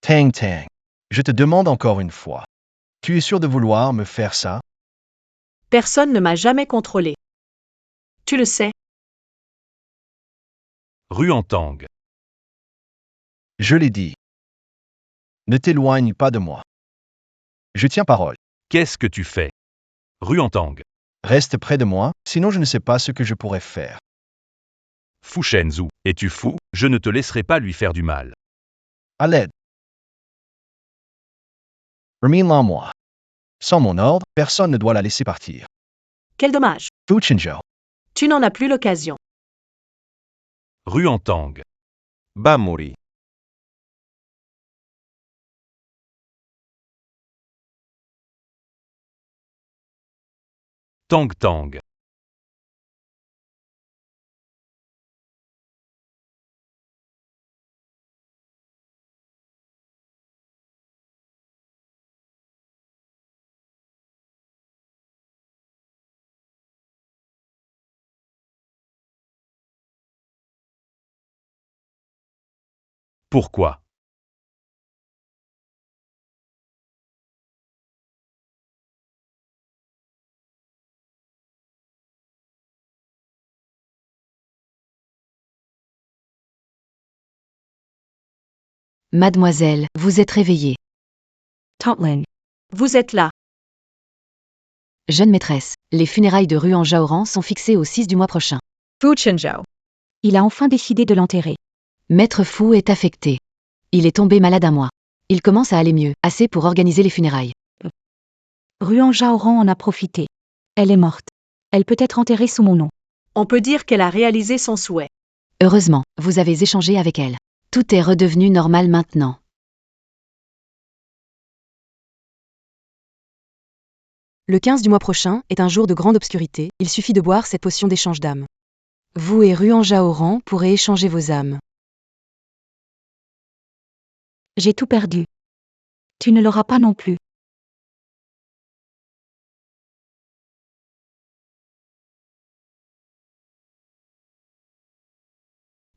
Tang Tang. Je te demande encore une fois. Tu es sûr de vouloir me faire ça? Personne ne m'a jamais contrôlé. Tu le sais. Ruantang. Je l'ai dit. Ne t'éloigne pas de moi. Je tiens parole. Qu'est-ce que tu fais? Ruantang. Reste près de moi, sinon je ne sais pas ce que je pourrais faire. Fu Shenzhou. Es-tu fou? Je ne te laisserai pas lui faire du mal. À l'aide. Remets-la moi. Sans mon ordre, personne ne doit la laisser partir. Quel dommage. Fu Chinzhou. Tu n'en as plus l'occasion. Ruantang. Bamori. Tang Tang. Pourquoi? Mademoiselle, vous êtes réveillée. Totlin. Vous êtes là. Jeune maîtresse, les funérailles de Ruan Jaoran sont fixées au 6 du mois prochain. Fu Chinzhou. Il a enfin décidé de l'enterrer. Maître Fu est affecté. Il est tombé malade un mois. Il commence à aller mieux, assez pour organiser les funérailles. Ruan Jaoran en a profité. Elle est morte. Elle peut être enterrée sous mon nom. On peut dire qu'elle a réalisé son souhait. Heureusement, vous avez échangé avec elle. Tout est redevenu normal maintenant. Le 15 du mois prochain est un jour de grande obscurité, il suffit de boire cette potion d'échange d'âmes. Vous et Ruan Jaoran pourrez échanger vos âmes. J'ai tout perdu. Tu ne l'auras pas non plus.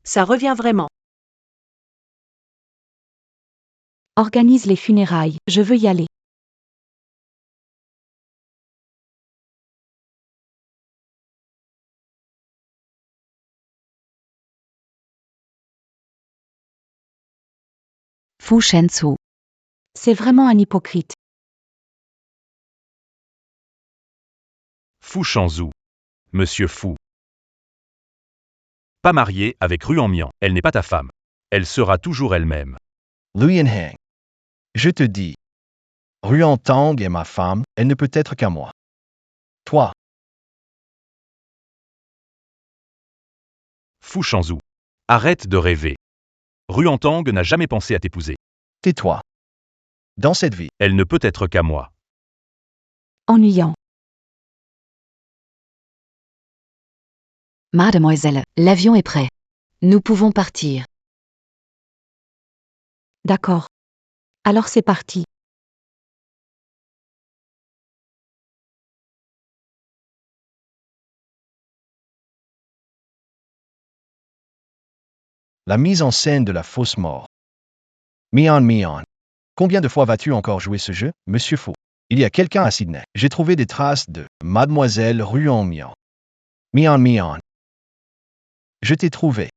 Ça revient vraiment. Organise les funérailles, je veux y aller. Fu Shenzhou. C'est vraiment un hypocrite. Fu Shenzhou. Monsieur Fu. Pas mariée avec Ruan Mian. Elle n'est pas ta femme. Elle sera toujours elle-même. Luyan Heng. Je te dis. Ruan Tang est ma femme, elle ne peut être qu'à moi. Toi, Fu Shenzhou. Arrête de rêver. Ruantang n'a jamais pensé à t'épouser. tais-toi. Dans cette vie, Elle ne peut être qu'à moi. Ennuyant. Mademoiselle, l'avion est prêt. Nous pouvons partir. D'accord. Alors c'est parti. la mise en scène de la fausse mort. Mian Mian. Combien de fois vas-tu encore jouer ce jeu, Monsieur Faux? Il y a quelqu'un à Sydney. J'ai trouvé des traces de Mademoiselle Ruan Mian. Mian Mian. Je t'ai trouvé.